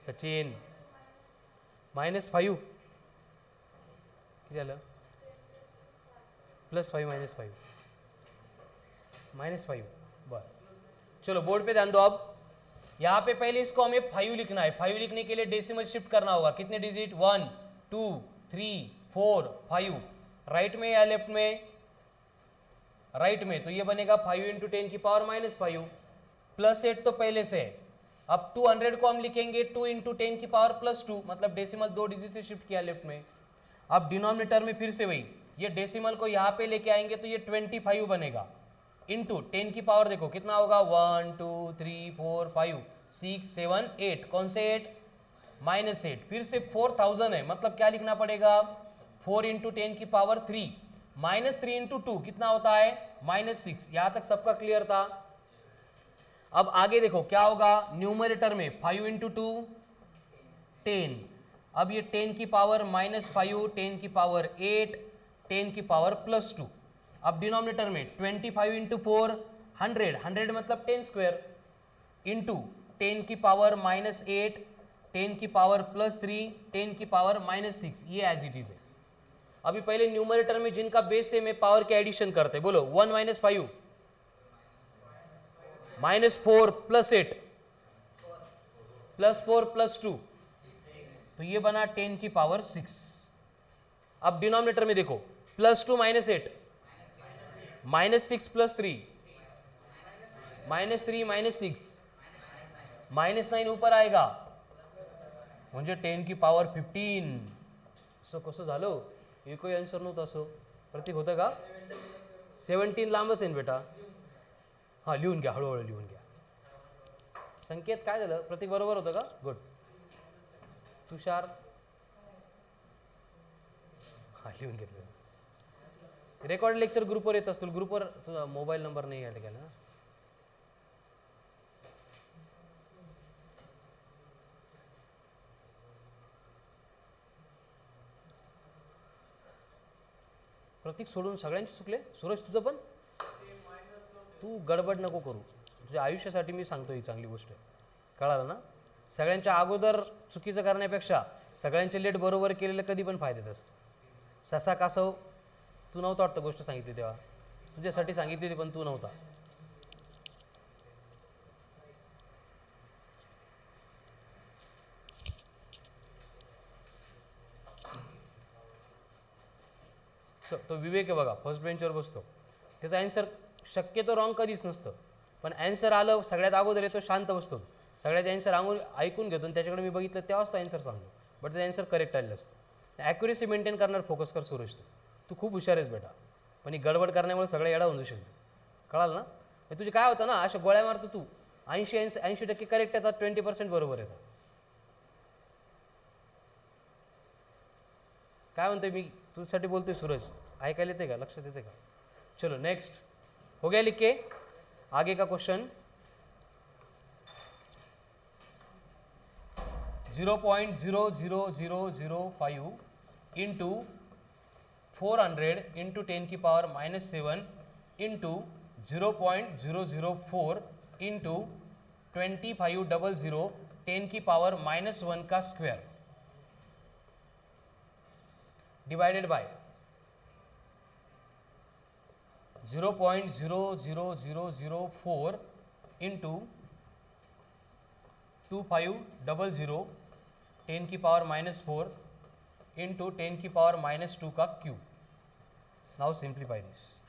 सचिन -5 किती झालं? +5 -5 -5 बस. चलो बोर्ड पे ध्यान दो. अब यहाँ पे पहले इसको हमें 5 लिखना है. 5 लिखने के लिए डेसिमल शिफ्ट करना होगा. कितने डिजिट? 1 2 3 4 5. राइट में या लेफ्ट में? राइट में. तो ये बनेगा 5 × 10⁻⁻5 +8 तो पहले से है. अब 200 को हम लिखेंगे 2 × 10⁻+2 मतलब डेसिमल 2 डिजिट से शिफ्ट किया लेफ्ट में. अब डिनोमिनेटर में फिर से वही, ये डेसिमल को यहाँ पे लेके आएंगे तो ये 25 बनेगा इंटू 10 की पावर देखो कितना होगा 1 2 3 4 5 6 7 8. कौन से 8? -8. फिर से 4000 है मतलब क्या लिखना पड़ेगा 4 × 10⁻3 -3 × 2 कितना होता है -6. यहां तक सबका क्लियर था. अब आगे देखो क्या होगा न्यूमरेटर में 5 × 2 10. अब ये 10 की पावर -5 10 की पावर 8 10 की पावर +2. अब डिनोमिनेटर में 25 × 4 100 100 मतलब 10 स्क्वायर इंटू 10 की पावर -8 10 की पावर +3 10 की पावर -6. ये एज इट इज है. अभी पहले न्यूमरेटर में जिनका बेस है मैं पावर के एडिशन करते. बोलो 1 - 5 -4 +8 +4 +2 तो ये बना 10 की पावर 6. अब डिनोमिनेटर में देखो +2 -8 -6 +3 -3 -6 -9 ऊपर आएगा म्हणजे 10 की पावर 15. असं कसं झालं एकही आन्सर नव्हतं. असं प्रतीक होतं का? 17 लांबच आहे ना बेटा. हां लिहून घ्या हळूहळू लिहून घ्या. संकेत काय झालं प्रतीक बरोबर होतं का? गुड. तुषार हां लिहून घेतलं. रेकॉर्ड लेक्चर ग्रुपवर येत असतील. ग्रुपवर तुझा मोबाईल नंबर नाही ॲड केला ना. प्रतीक सोडून सगळ्यांचे चुकले. सूरज तुझं पण. तू गडबड नको करू. तुझ्या आयुष्यासाठी मी सांगतो ही चांगली गोष्ट आहे. कळालं ना. सगळ्यांच्या अगोदर चुकीचं करण्यापेक्षा सगळ्यांचे लेट बरोबर केलेलं कधी पण फायद्यात असतं. ससा कासव तू नव्हता वाटतं गोष्ट सांगितली तेव्हा. तुझ्यासाठी सांगितली होती पण तू नव्हता. तो विवेक आहे बघा फर्स्ट बेंचवर बसतो. त्याचा ॲन्सर शक्यतो रॉंग कधीच नसतं. पण ॲन्सर आलं सगळ्यात अगोदर येतो शांत बसतो. सगळ्यात ॲन्सर ऐकून घेतो आणि त्याच्याकडे मी बघितलं तेव्हाच तो ॲन्सर सांगतो. बट ते ॲन्सर करेक्ट आलेलं असतं. ॲक्युरेसी मेंटेन करणार फोकस कर सूरज. तू खूप हुशार आहेस बेटा. पण ही गडबड करण्यामुळे सगळं येडा होऊ शकतो. कळालं ना. तुझे काय होतं ना अशा गोळ्या मारतो तू 80% करेक्ट येतात 20% बरोबर येतात. काय म्हणतोय मी तुझ्यासाठी बोलतोय सूरज. ऐकायला येते का? लक्षात येते का? चलो नेक्स्ट हो गया लिख के. आगे का क्वेश्चन 0.00005 इंटू 400 इंटू 10 की पावर -7 इंटू 0.004 इंटू 2500 10 की पावर -1 का स्क्वायर डिवाइडेड बाय 0.00004 इंटू 2500 10 की पावर -4 इंटू 10 की पावर -2 का cube. Now simplify this.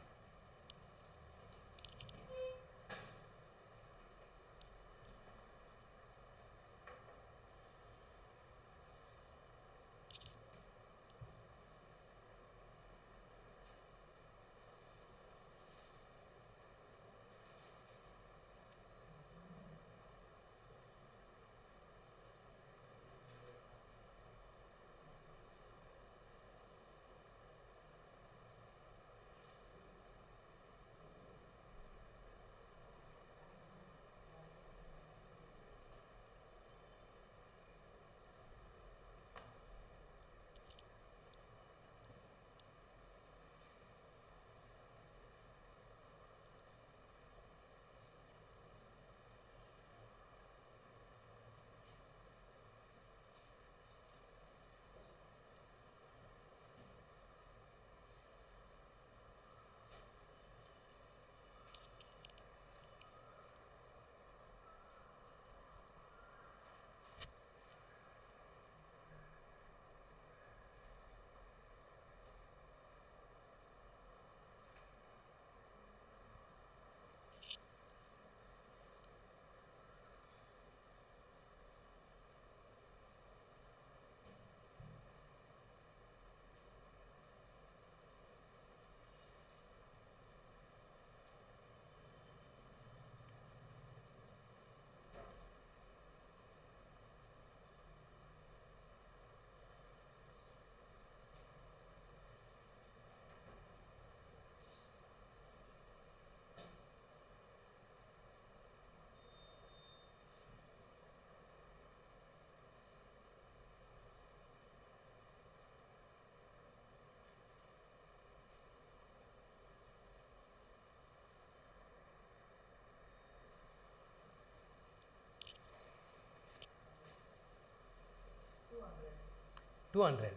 To 200.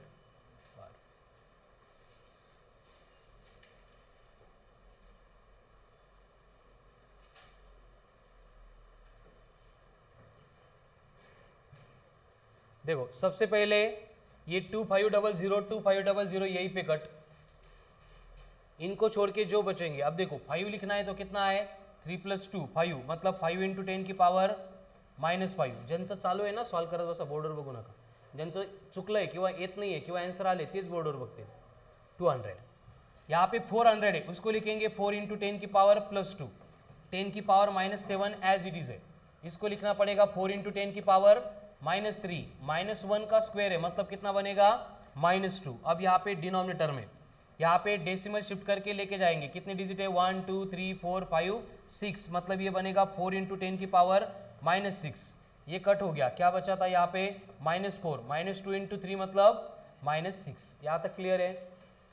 देखो सबसे पहले ये 2500 2500 यहीं पे कट, इनको छोड़ के जो बचेंगे, अब देखो 5 लिखना है तो कितना है 3 + 2 5, मतलब 5 इंटू 10 की पावर -5. ज्यांचं चालू आहे ना सॉल्व करत बसा, बोर्डवर बघू नका. ज्यांचं चुकलंय किंवा येत नाहीये किंवा आन्सर आले तेच बोर्डवर बघतील. 200. यहाँ पे 400 है, उसको लिखेंगे 4 इंटू 10 की पावर +2, 10 की पावर -7 एज इट इज है. इसको लिखना पड़ेगा 4 इंटू 10 की पावर -3, -1 का स्क्वायर है मतलब कितना बनेगा -2. अब यहाँ पे डिनोमिनेटर में यहाँ पे डेसिमल शिफ्ट करके लेके जाएंगे. कितने डिजिट है 1 2 3 4 5 6, मतलब ये बनेगा 4 इंटू 10 की पावर -6. ये कट हो गया, क्या बचा था यहाँ पे -4, -2 इंटू 3 मतलब -6. यहाँ तक क्लियर है.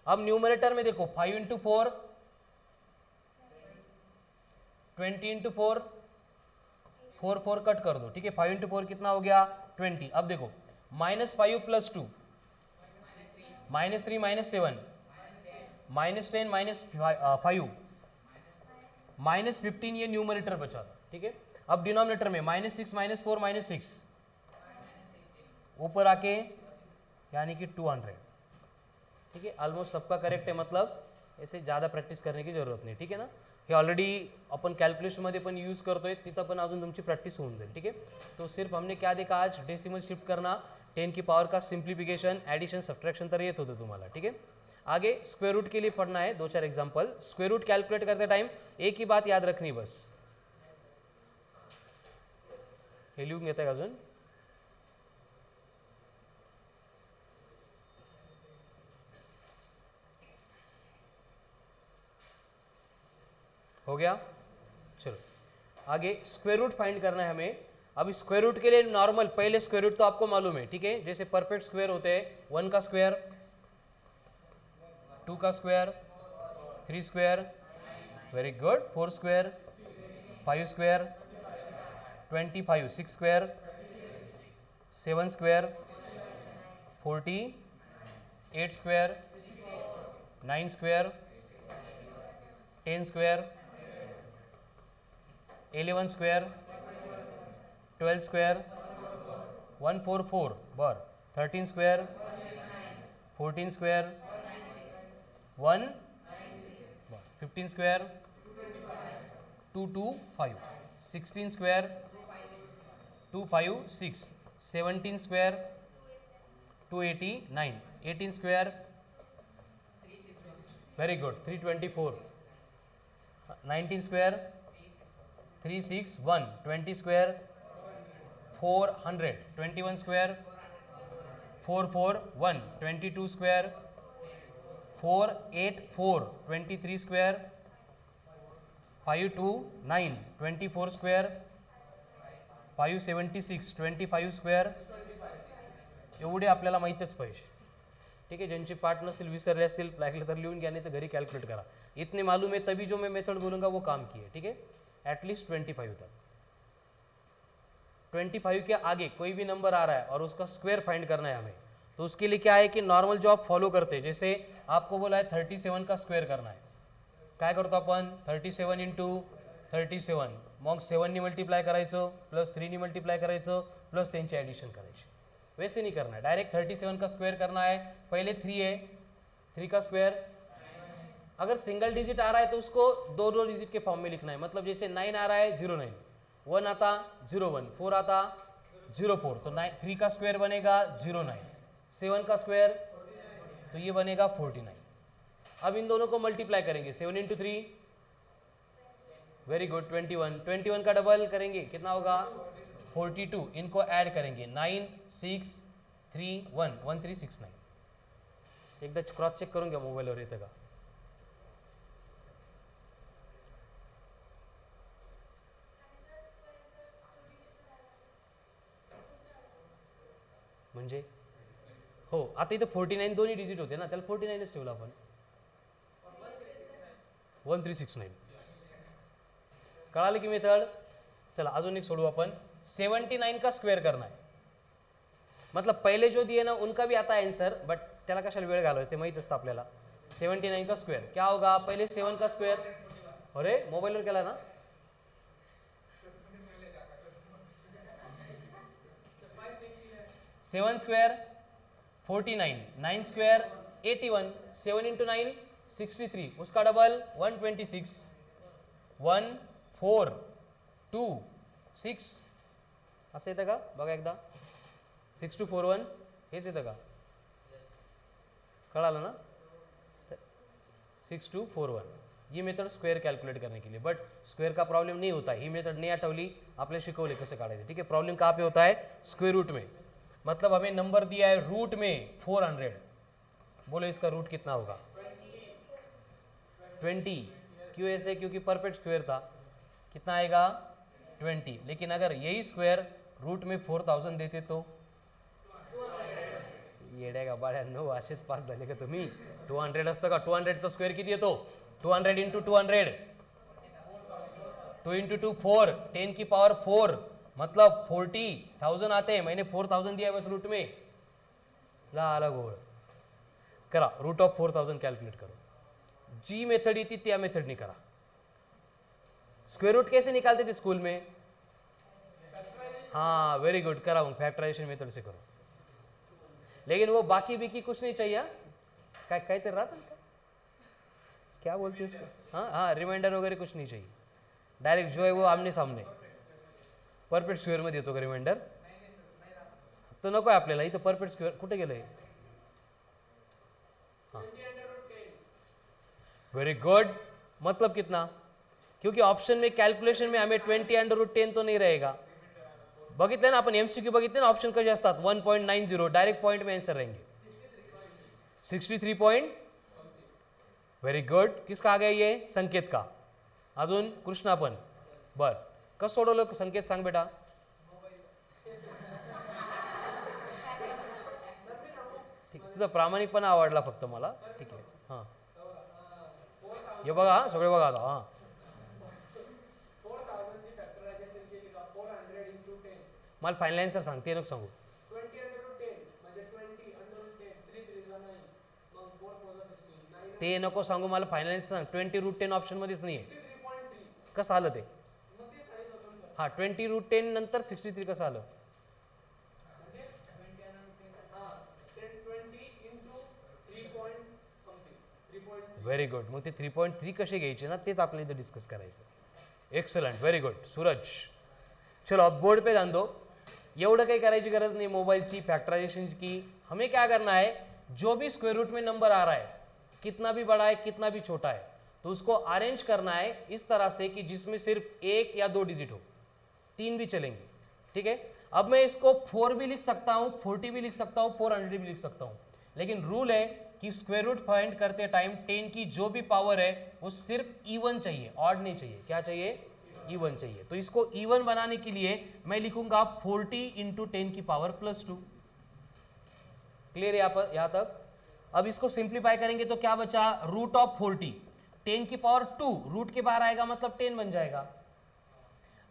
अब न्यूमरेटर में देखो 5 इंटू 4 20 इंटू 4 4 कट कर दो, ठीक है. 5 इंटू 4 कितना हो गया 20. अब देखो -5 + 2 -3 -7 -10 -5 -15, ये न्यूमरेटर बचा था, ठीक है. अब डिनोमिनेटर में -6 -4 -6 ऊपर आके यानी कि 200, ठीक है. ऑलमोस्ट सबका करेक्ट है, मतलब ऐसे ज़्यादा प्रॅक्टिस करने की जरूरत नाही, ठीक आहे ना. हे ऑलरेडी अपन कॅल्क्युलेशनमध्ये पण यूज करतोय, तिथं पण अजून तुमची प्रॅक्टिस होऊन जाईल, ठीक है. तो सिर्फ हमने क्या देखा आज, डेसिमल शिफ्ट करना, 10 की पावर का सिंप्लीफिकेशन, एडिशन सब्ट्रैक्शन तर येत होतं तुम्हाला, ठीक है. आगे स्क्वायर रूट के लिए पढ़ना है 2-4 एग्जाम्पल. स्क्वायर रूट कैलकुलेट करते टाइम एक ही बात याद रखनी, बस हे लिहून घेताय का अजून. हो गया. चलो आगे स्क्वायर रूट फाइंड करना है हमें. अब स्क्वायर रूट के लिए नॉर्मल पहले स्क्वायर रूट तो आपको मालूम है, ठीक है. जैसे परफेक्ट स्क्वायर होते हैं 1 का स्क्वायर, 2 का square, 3 square, Very good. 4 square, 5 square, 25, 6 square, 7 square, 40, 8 square, 9 square, 10 square, 11 square, 12 square, 144 bar, 13 square, 14 square, 1 bar, 15 square, 225, 16 square, 256, 17 square, 289, 18 square, very good, 324, 19 square, 361, 20 square, 400, 21 square, 441, 22 square, 484, 23 square, 529, 24 square, 576, 25 square. एवढे आपल्याला माहीतच पाहिजे. ठीक है, ज्यांचे पार्ट नसेल विसरले असतील लागले तर लिहून घ्या, नाही तर घरी कॅल्कुलेट करा. इतने मालूम है तभी जो मैं मेथड बोलूँगा वो काम की है. ठीक है, एटलीस्ट 25 तक. 25 के आगे कोई भी नंबर आ रहा है और उसका स्क्वायर फाइंड करना है हमें, तो उसके लिए क्या है कि नॉर्मल जो आप फॉलो करते हैं, जैसे आपको बोला है 37 का स्क्वेअर करना है, काय करतो आपण 37 इंटू 37, मग 7 नी मल्टिप्लाय करायचं प्लस 3 नी मल्टिप्लाय करायचं प्लस त्यांची ॲडिशन करायची. वैसे नहीं करना है, डायरेक्ट 37 का स्क्वायर करना है. पहले 3 है, 3 का स्क्वायर. अगर सिंगल डिजिट आ रहा है तो उसको दो डिजिट के फॉर्म में लिखना है. मतलब जैसे 9 आ रहा है 09, 1 आता 01, 4 आता 04, तो 3 का स्क्वायर बनेगा 09, 7 का स्क्वायर तो ये बनेगा 49. अब इन दोनों को मल्टीप्लाई करेंगे, 7 इंटू 3, वेरी गुड, 21. 21 का डबल करेंगे कितना होगा 42. इनको ऐड करेंगे 9, 6, 3, 1, 1369. एकदा क्रॉस चेक करून घ्या मोबाईलवर येतं का. म्हणजे हो, आता इथं 49 दोन्ही डिजिट होते ना, त्याला 49च ठेवलं आपण. 1369 कळालं की मेथड. चला अजून एक सोडू आपण. 79 का स्क्वायर करना है. मतलब पहले जो दिए ना उनका भी आता है आंसर, बट त्याला कशाला वेळ घालवायचं ते माहित असतं आपल्याला. 79 का स्क्वायर क्या होगा, पहले 7 का स्क्वायर. अरे मोबाईलवर केला ना. 7 स्क्वायर 49, 9 स्क्वायर 81, 7 इंटू 9 63, उसका डबल 126, 1 4 2 6 असं येतं का बघा एकदा. 6241 हेच येतं का, कळालं ना. 6241 ये मेथड स्क्वायर कैलकुलेट करने के लिए, बट स्क्वायर का प्रॉब्लम नहीं होता है. ही मेथड नहीं आठवली, आपल्याला शिकवले कसं काढायचं. ठीक है, प्रॉब्लम कहाँ पे होता है, स्क्वायर रूट में. मतलब हमें नंबर दिया है रूट में 400, बोलो इसका रूट कितना होगा 20. क्यों ऐसे, क्योंकि परफेक्ट स्क्वायर था. कितना आएगा 20. लेकिन अगर यही स्क्वायर रूट में 4000 देते तो येड्या बाळ्यांनो असेच पास झाले का तुम्ही. 200 असतं का, 200चा स्क्वेअर किती येतो 200 इंटू 200, 2 इंटू 2 4, 10 की पावर 4, मतलब 40,000 आते हैं. मैंने 4000 दिया है बस रूट में. ला अलग हो करा, रूट ऑफ 4000 कैलकुलेट करो. जी मेथड ही थी त्या मेथड नहीं करा. स्क्वायर रूट कैसे निकालते थे स्कूल में, हाँ वेरी गुड, करा हूँ फैक्टराइजेशन मेथड से करो. लेकिन वो बाकी भी कुछ नहीं चाहिए. क्या कहते रहा था, क्या बोलते उसको, हाँ हाँ रिमाइंडर वगैरह कुछ नहीं चाहिए. डायरेक्ट जो है वो आमने सामने परफेक्ट स्क्वेअर मध्ये येतो का रिमाइंडर. तो नको आहे आपल्याला. इथं परफेक्ट स्क्वेअर कुठे गेलंय. हाँ वेरी गुड. मतलब कितना, क्योंकि ऑप्शन में कैलकुलेशन में हमें 20√10 तो नहीं रहेगा. बघितलं ना आपण एमसीक्यू बघितले ना, ऑप्शन कसे असतात 1.90, डायरेक्ट पॉइंट में आंसर रहेंगे. 63 पॉइंट. Very good. किसका आ गया ये, संकेत का. अजून कृष्णा पण. बर कसं सोडवलं संकेत सांग बेटा. ठीक, तुझा प्रामाणिकपणा आवडला फक्त मला. ठीक आहे, हां हे बघा, सगळे बघा आता. हां मला फायनल आन्सर सांग, ते नको सांगू. 20 म्हणजे 20 √10 3 3 9 मग 4 4 16 ते नको सांगू, मला फायनल आन्सर सांग. 20√10 ऑप्शन मध्येच नाहीये. 63.3 कसं आलं ते? मग ते साईज होतं सर. हा 20√10 नंतर 63 कसं आलं? म्हणजे 20 हां 10 20 into 3 point something 3.3. Very good. मग ते 3.3 कसे घ्यायचे ना, तेच आपल्याला इथं डिस्कस करायचं. एक्सलंट, व्हेरी गुड सूरज. चलो अब बोर्ड पे ध्यान दो. एवढं काही करायची गरज नहीं मोबाइल की फैक्टराइजेशन की. हमें क्या करना है, जो भी स्क्वायर रूट में नंबर आ रहा है, कितना भी बड़ा है कितना भी छोटा है, तो उसको अरेंज करना है इस तरह से कि जिसमें सिर्फ 1 या 2 डिजिट हो. 3 भी चलेंगे, ठीक है. अब मैं इसको 4 भी लिख सकता हूं, 40 भी लिख सकता हूं, 400 भी लिख सकता हूं, लेकिन रूल है कि स्क्वायर रूट फाइंड करते टाइम 10 की जो भी पावर है वो सिर्फ इवन चाहिए, ऑड नहीं चाहिए. क्या चाहिए? इवन चाहिए. तो इसको इवन बनाने के लिए मैं लिखूंगा 40 इंटू 10 की पावर +2. क्लियर यहां तक? अब इसको सिंप्लीफाई करेंगे तो क्या बचा? √40 10 की पावर 2 रूट के बाहर आएगा मतलब 10 बन जाएगा.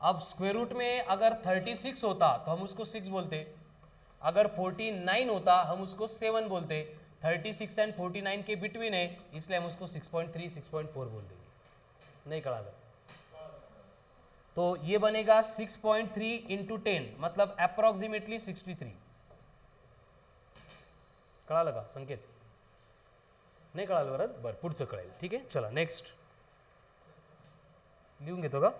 अब स्क्वायर रूट में अगर 36 होता तो हम उसको 6 बोलते, अगर 49 होता हम उसको 7 बोलते. 36 एंड 49 के बिटवीन है इसलिए हम उसको 6.3 6.4 बोल देंगे. नहीं कड़ा था? तो ये बनेगा 6.3 इंटू 10 मतलब अप्रॉक्सीमेटली 63. कळा लगा संकेत? नाही कळालं बरं? बरं पुढचं कळेल. ठीक आहे चला नेक्स्ट लिहून घेतो का?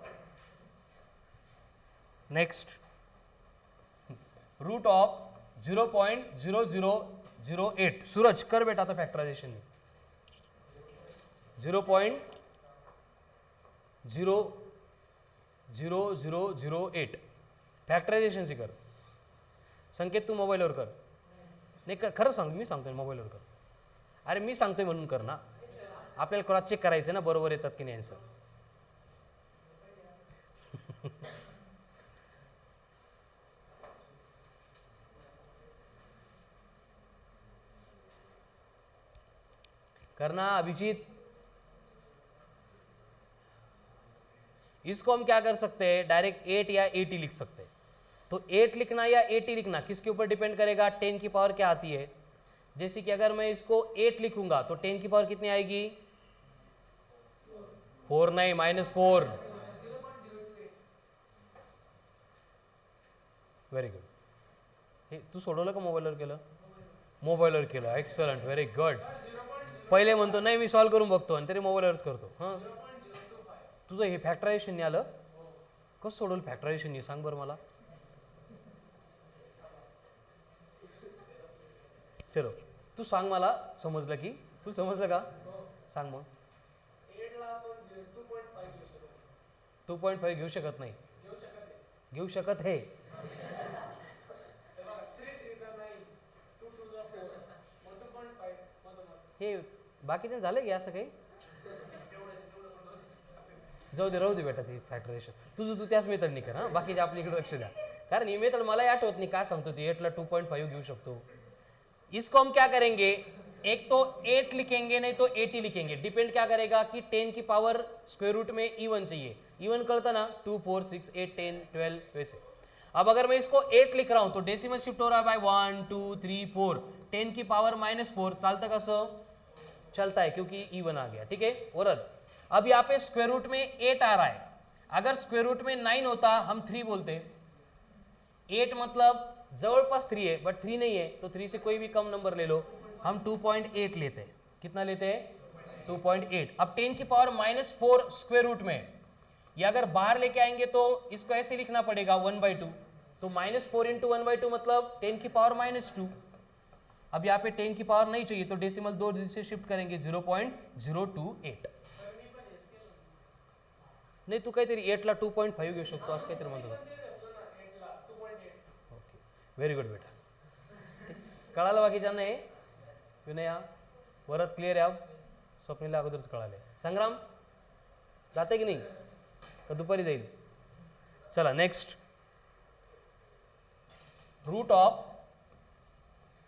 Next root of 0.0008. सूरज कर बेटा आता फॅक्टरायझेशन. 0.00008 फॅक्टरायझेशन से कर. संकेत तू मोबाईलवर कर. नाही खरं सांग, मी सांगतोय मोबाईलवर कर. अरे मी सांगतोय म्हणून कर ना, आपल्याला क्रॉस चेक करायचं ना बरोबर येतात की नाही आन्सर. करना अभिजीत. इसको हम क्या कर सकते हैं, डायरेक्ट 8 या 80 लिख सकते हैं. तो 8 लिखना या 80 लिखना किसके ऊपर डिपेंड करेगा? 10 की पावर क्या आती है. जैसे कि अगर मैं इसको 8 लिखूंगा तो 10 की पावर कितनी आएगी? 4 नहीं -4. Very good. हे तू सोडवलं का मोबाईलवर केलं? मोबाईलवर केलं. Excellent, very good. पहिले म्हणतो नाही मी सॉल्व करून बघतो आणि तरी मोबाईलवरच करतो. हां तुझं हे फॅक्टरायझेशन नाही आलं? कसं सोडवलं फॅक्टरायझेशन नाही सांग बरं मला. चलो तू सांग मला, समजलं की? तू समजलं का? सांग मग. 8 ला आपण 2.5 घेऊ शकतो. 2.5 घेऊ शकत नाही. घेऊ शकत हे. 3 3 9 2 2 4 मग 2.5 मग हे बाकीचे झालं की असं काही? जाऊ दे राहू दे बेटा ते फॅक्टरायझेशन. तुझं तू त्याच मेथडनी कर. हां बाकीचे आपल्या इकडे लक्ष द्या, कारण ही मेथड मलाही आठवत नाही काय सांगतो ती. 8 ला 2.5 घेऊ शकतो. इसको हम क्या करेंगे, एक तो 8 लिखेंगे नहीं तो 80 लिखेंगे. डिपेंड क्या करेगा कि 10 की पावर स्क्वायर रूट में इवन चाहिए. इवन करता ना 2 4 6 8 10 12 वैसे. अब अगर मैं इसको 8 लिख रहा हूं तो डेसिमल शिफ्ट हो रहा है बाय 1 2 3 4. 10 की पावर -4 चालता कसं? चलता है क्योंकि इवन आ गया. ठीक है औरत. अब यहाँ पे स्क्वायर रूट में 8 आ रहा है. अगर स्क्वायर रूट में 9 होता हम 3 बोलते. 8 मतलब जवळपास 3 है बट 3 नहीं है, तो 3 से कोई भी कम नंबर ले लो. हम 2.8 लेते हैं. कितना लेते हैं? 2.8. अब 10 की पावर -4 स्क्वायर रूट में, ये अगर बाहर लेके आएंगे तो इसको ऐसे लिखना पड़ेगा 1/2. तो -4 इंटू 1/2 मतलब 10 की पावर -2. अब यहाँ पे 10 की पावर नहीं चाहिए तो डेसिमल 2 डिजिट से शिफ्ट करेंगे 0.028. नहीं तू काहीतरी 8 ला 2.5 घेऊ शकतो असं काहीतरी म्हणतो. व्हेरी गुड बेटा. कळालं बाकीच्यांना हे? विनया वरत क्लिअर आहे. स्वप्नीला अगोदरच कळाले. संग्राम जाते की नाही का दुपारी जाईल? चला नेक्स्ट. रूट ऑफ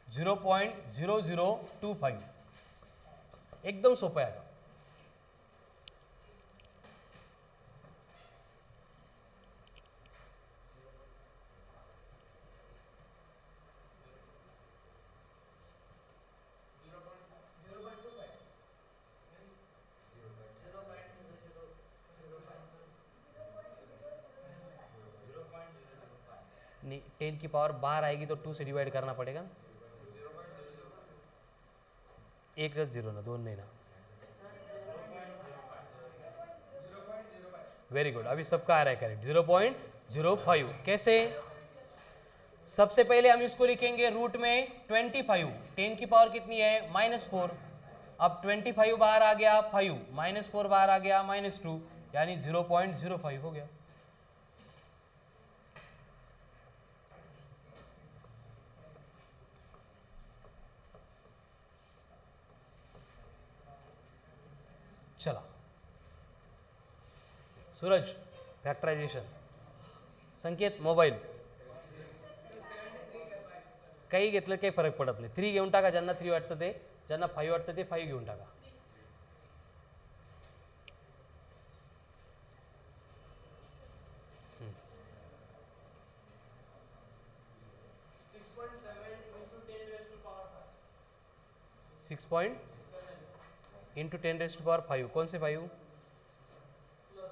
0.0025 एकदम सोपं आहे. नहीं, 10 की पावर बाहर आएगी तो 2 से डिवाइड करना पड़ेगा। 1 0 ना, 2 नहीं ना। वेरी गुड, अभी सबका आ रहा है करेक्ट, 0.05। कैसे? सबसे पहले हम इसको लिखेंगे रूट में 25, 10 की पावर कितनी है -4। अब 25 बाहर आ गया 5, -4 बाहर आ गया -2, यानी 0.05 हो गया। चला सूरज, फॅक्टरायझेशन संकेत मोबाईल काही घेतलं काही फरक पडत नाही। 3 घेऊन टाका, ज्यांना 3 वाटतं ते, ज्यांना 5 वाटतं ते 5 घेऊन टाका। Hmm. 6.7 into 10 raised to power 5. 6 point into 10 raised to power 5, कौन से 5? Plus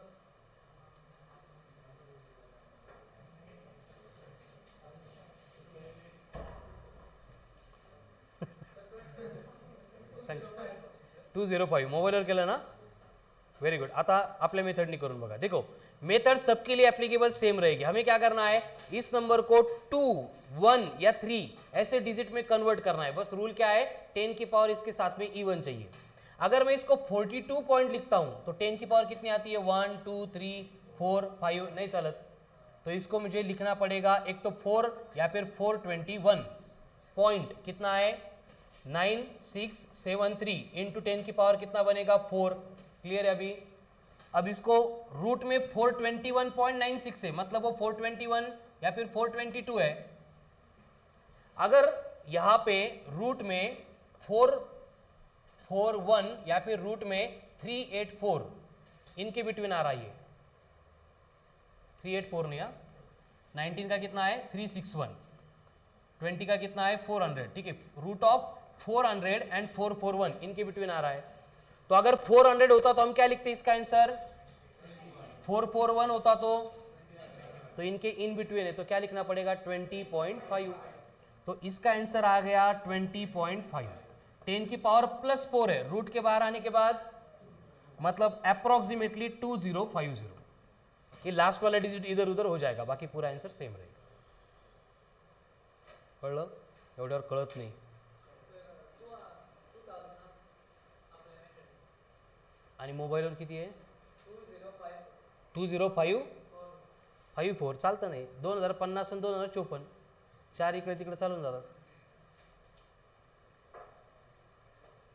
सांग 205 मोबाईलवर केलं ना। Very good. आता आपल्या मेथडनी करून बघा। देखो मेथड सबके लिए एप्लीकेबल सेम रहेगी। हमें क्या करना है, इस नंबर को 2, 1 या 3 ऐसे डिजिट में कन्वर्ट करना है। बस रूल क्या है, 10 की पावर इसके साथ में इवन चाहिए। अगर मैं इसको 42 पॉइंट लिखता हूं तो 10 की पावर कितनी आती है, 1 2 3 4 5 नहीं चलत। तो इसको मुझे लिखना पड़ेगा एक तो 4 या फिर 421 पॉइंट कितना है 9673 इंटू 10 की पावर कितना बनेगा 4। क्लियर है अभी? अब इसको रूट में 421.96 है, मतलब वो 421 या फिर 422 है। अगर यहां पे रूट में 441 या फिर रूट में 384 इनके बिटवीन आ रहा है, 384 नहीं, 19 का कितना है 361, 20 का कितना है 400, ठीक है। रूट ऑफ 400 एंड 441 इनके बिटवीन आ रहा है। तो अगर 400 होता तो हम क्या लिखते इसका आंसर, 441 होता तो इनके इन बिटवीन है तो क्या लिखना पड़ेगा 20.5। तो इसका आंसर आ गया 20.5। 10 की पावर +4 है, रूट के बाहर आने के बाद मतलब अप्रोक्सीमेटली 2050। ये लास्ट वाला डिजिट इधर उधर हो जाएगा, बाकी पूरा आंसर सेम रहेगा। कळलं? एवढ्यावर कळत नाही। आणि मोबाईलवर किती आहे 2054 चालतं नाही, 2050 आणि 2054 4 इकडे तिकडे चालून जातात।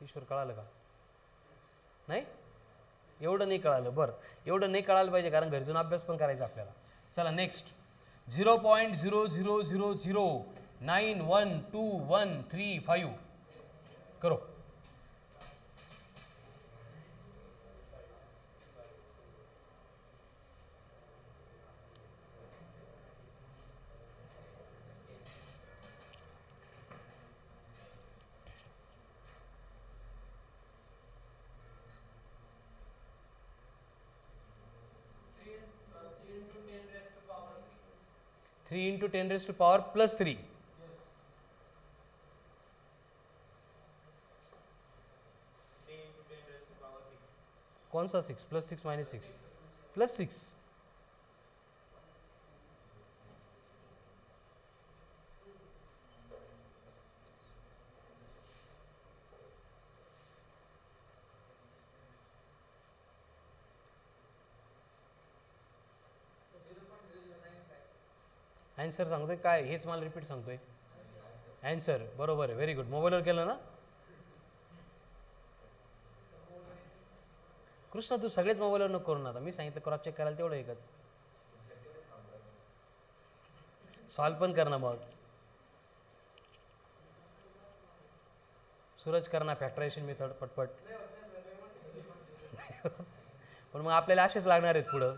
ईश्वर कळालं का? नाही एवढं नाही कळालं, बरं एवढं नाही कळायला पाहिजे कारण घरी जाऊन अभ्यास पण करायचा आपल्याला। चला नेक्स्ट 0.000091213 करो। Three into 10 raised to power +3, कौन सा 6 +6 -6 +6, आन्सर सांगतोय काय, हेच मला रिपीट सांगतोय आन्सर बरोबर आहे। व्हेरी गुड, मोबाईलवर केलं ना कृष्णा, तू सगळेच मोबाईलवर नको करून, आता मी सांगितलं क्रॉस चेक करायला तेवढं एकच सॉल्व पण कर ना। मग सूरज करना फॅक्टरायझेशन मेथड पटपट पण मग आपल्याला असेच लागणार आहेत पुढं,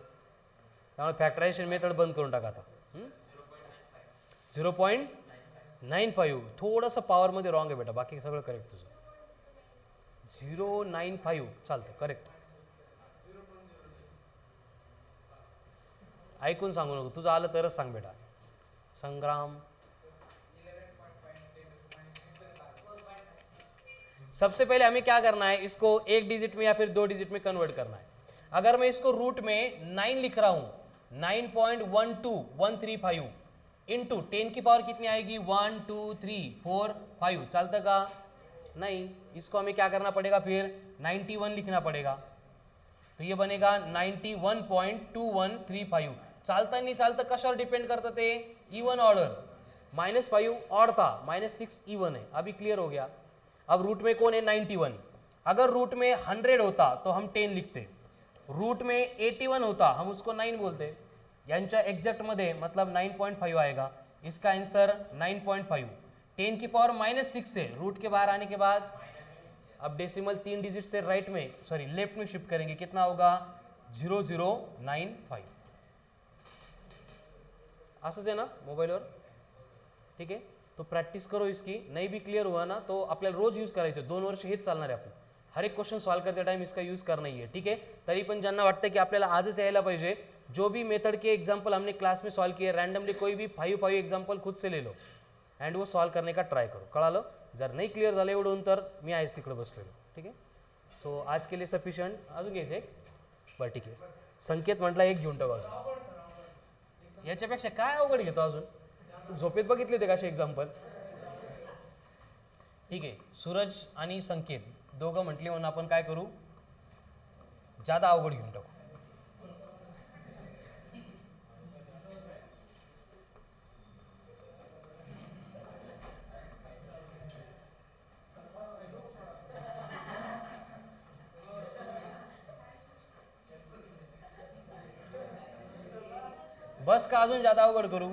त्यामुळे फॅक्टरायझेशन मेथड बंद करून टाका आता। 0.95 थोडंसं पॉवरमध्ये रॉंग आहे बेटा, बाकी सगळं करेक्ट तुझं। 0.95 चालतं करेक्ट। ऐकून सांगू नको, तुझं आलं तरच सांग बेटा। संग्राम। सबसे पहले हमें क्या करना है, इसको एक डिजिट में या फिर 2 डिजिट में कन्वर्ट करना है। अगर मैं इसको रूट में 9 लिख रहा हूं, 9.12135 इंटू 10 की पावर कितनी आएगी, 1 2 3 4 5, चलता का नहीं, इसको हमें क्या करना पड़ेगा, फिर 91 लिखना पड़ेगा, तो ये बनेगा 91.2135। चालता नहीं चालता कशावर डिपेंड करता ते, इवन ऑर्डर, -5 ऑड था, -6 इवन है। अभी क्लियर हो गया। अब रूट में कौन है, 91। अगर रूट में 100 होता तो हम 10 लिखते, रूट में 81 होता हम उसको 9 बोलते, यांच्या एक्झॅक्ट मध्ये मतलब 9.5 आएगा। इसका आंसर 9.5। 10 की पावर -6 है, रूट के बाहर आने के बाद अब डेसिमल 3 डिजिट से राइट में, सॉरी लेफ्ट में शिफ्ट करेंगे, कितना होगा, 0095। असंच आहे ना मोबाईलवर, ठीक आहे। तो प्रॅक्टिस करो इसकी, नाही भी क्लियर हुआ ना तो आपल्याला रोज यूज करायचं, 2 वर्ष हेच चालणार आहे आपलं, हर एक क्वेश्चन सॉल्व करते टाइम इसका यूज करना ही है, ठीक है। तरी पण ज्यांना वाटतं की आपल्याला आजच यायला पाहिजे, जो भी मेथड के एग्जाम्पल हमने क्लास में सॉल्व किए, रैंडमली कोई भी 5 एग्जाम्पल खुद से ले लो अँड वो सॉल्व करने का ट्राय करो, कळालं। जर नाही क्लिअर झालं एवढून तर मी आहेच तिकडे बसलेलो, ठीक आहे। सो आज के लिए सफिशियंट, अजून घ्यायचं एक, बरं ठीक आहे। संकेत म्हटला एक घेऊन टाकू अजून, याच्यापेक्षा काय अवघड घेतो अजून, झोपेत बघितले ते कसे एक्झाम्पल, ठीक आहे। सूरज आणि संकेत दोघं म्हटले म्हणून आपण काय करू, ज्यादा अवघड घेऊन टाकू। बस का अजून ज्यादा अवघड करू,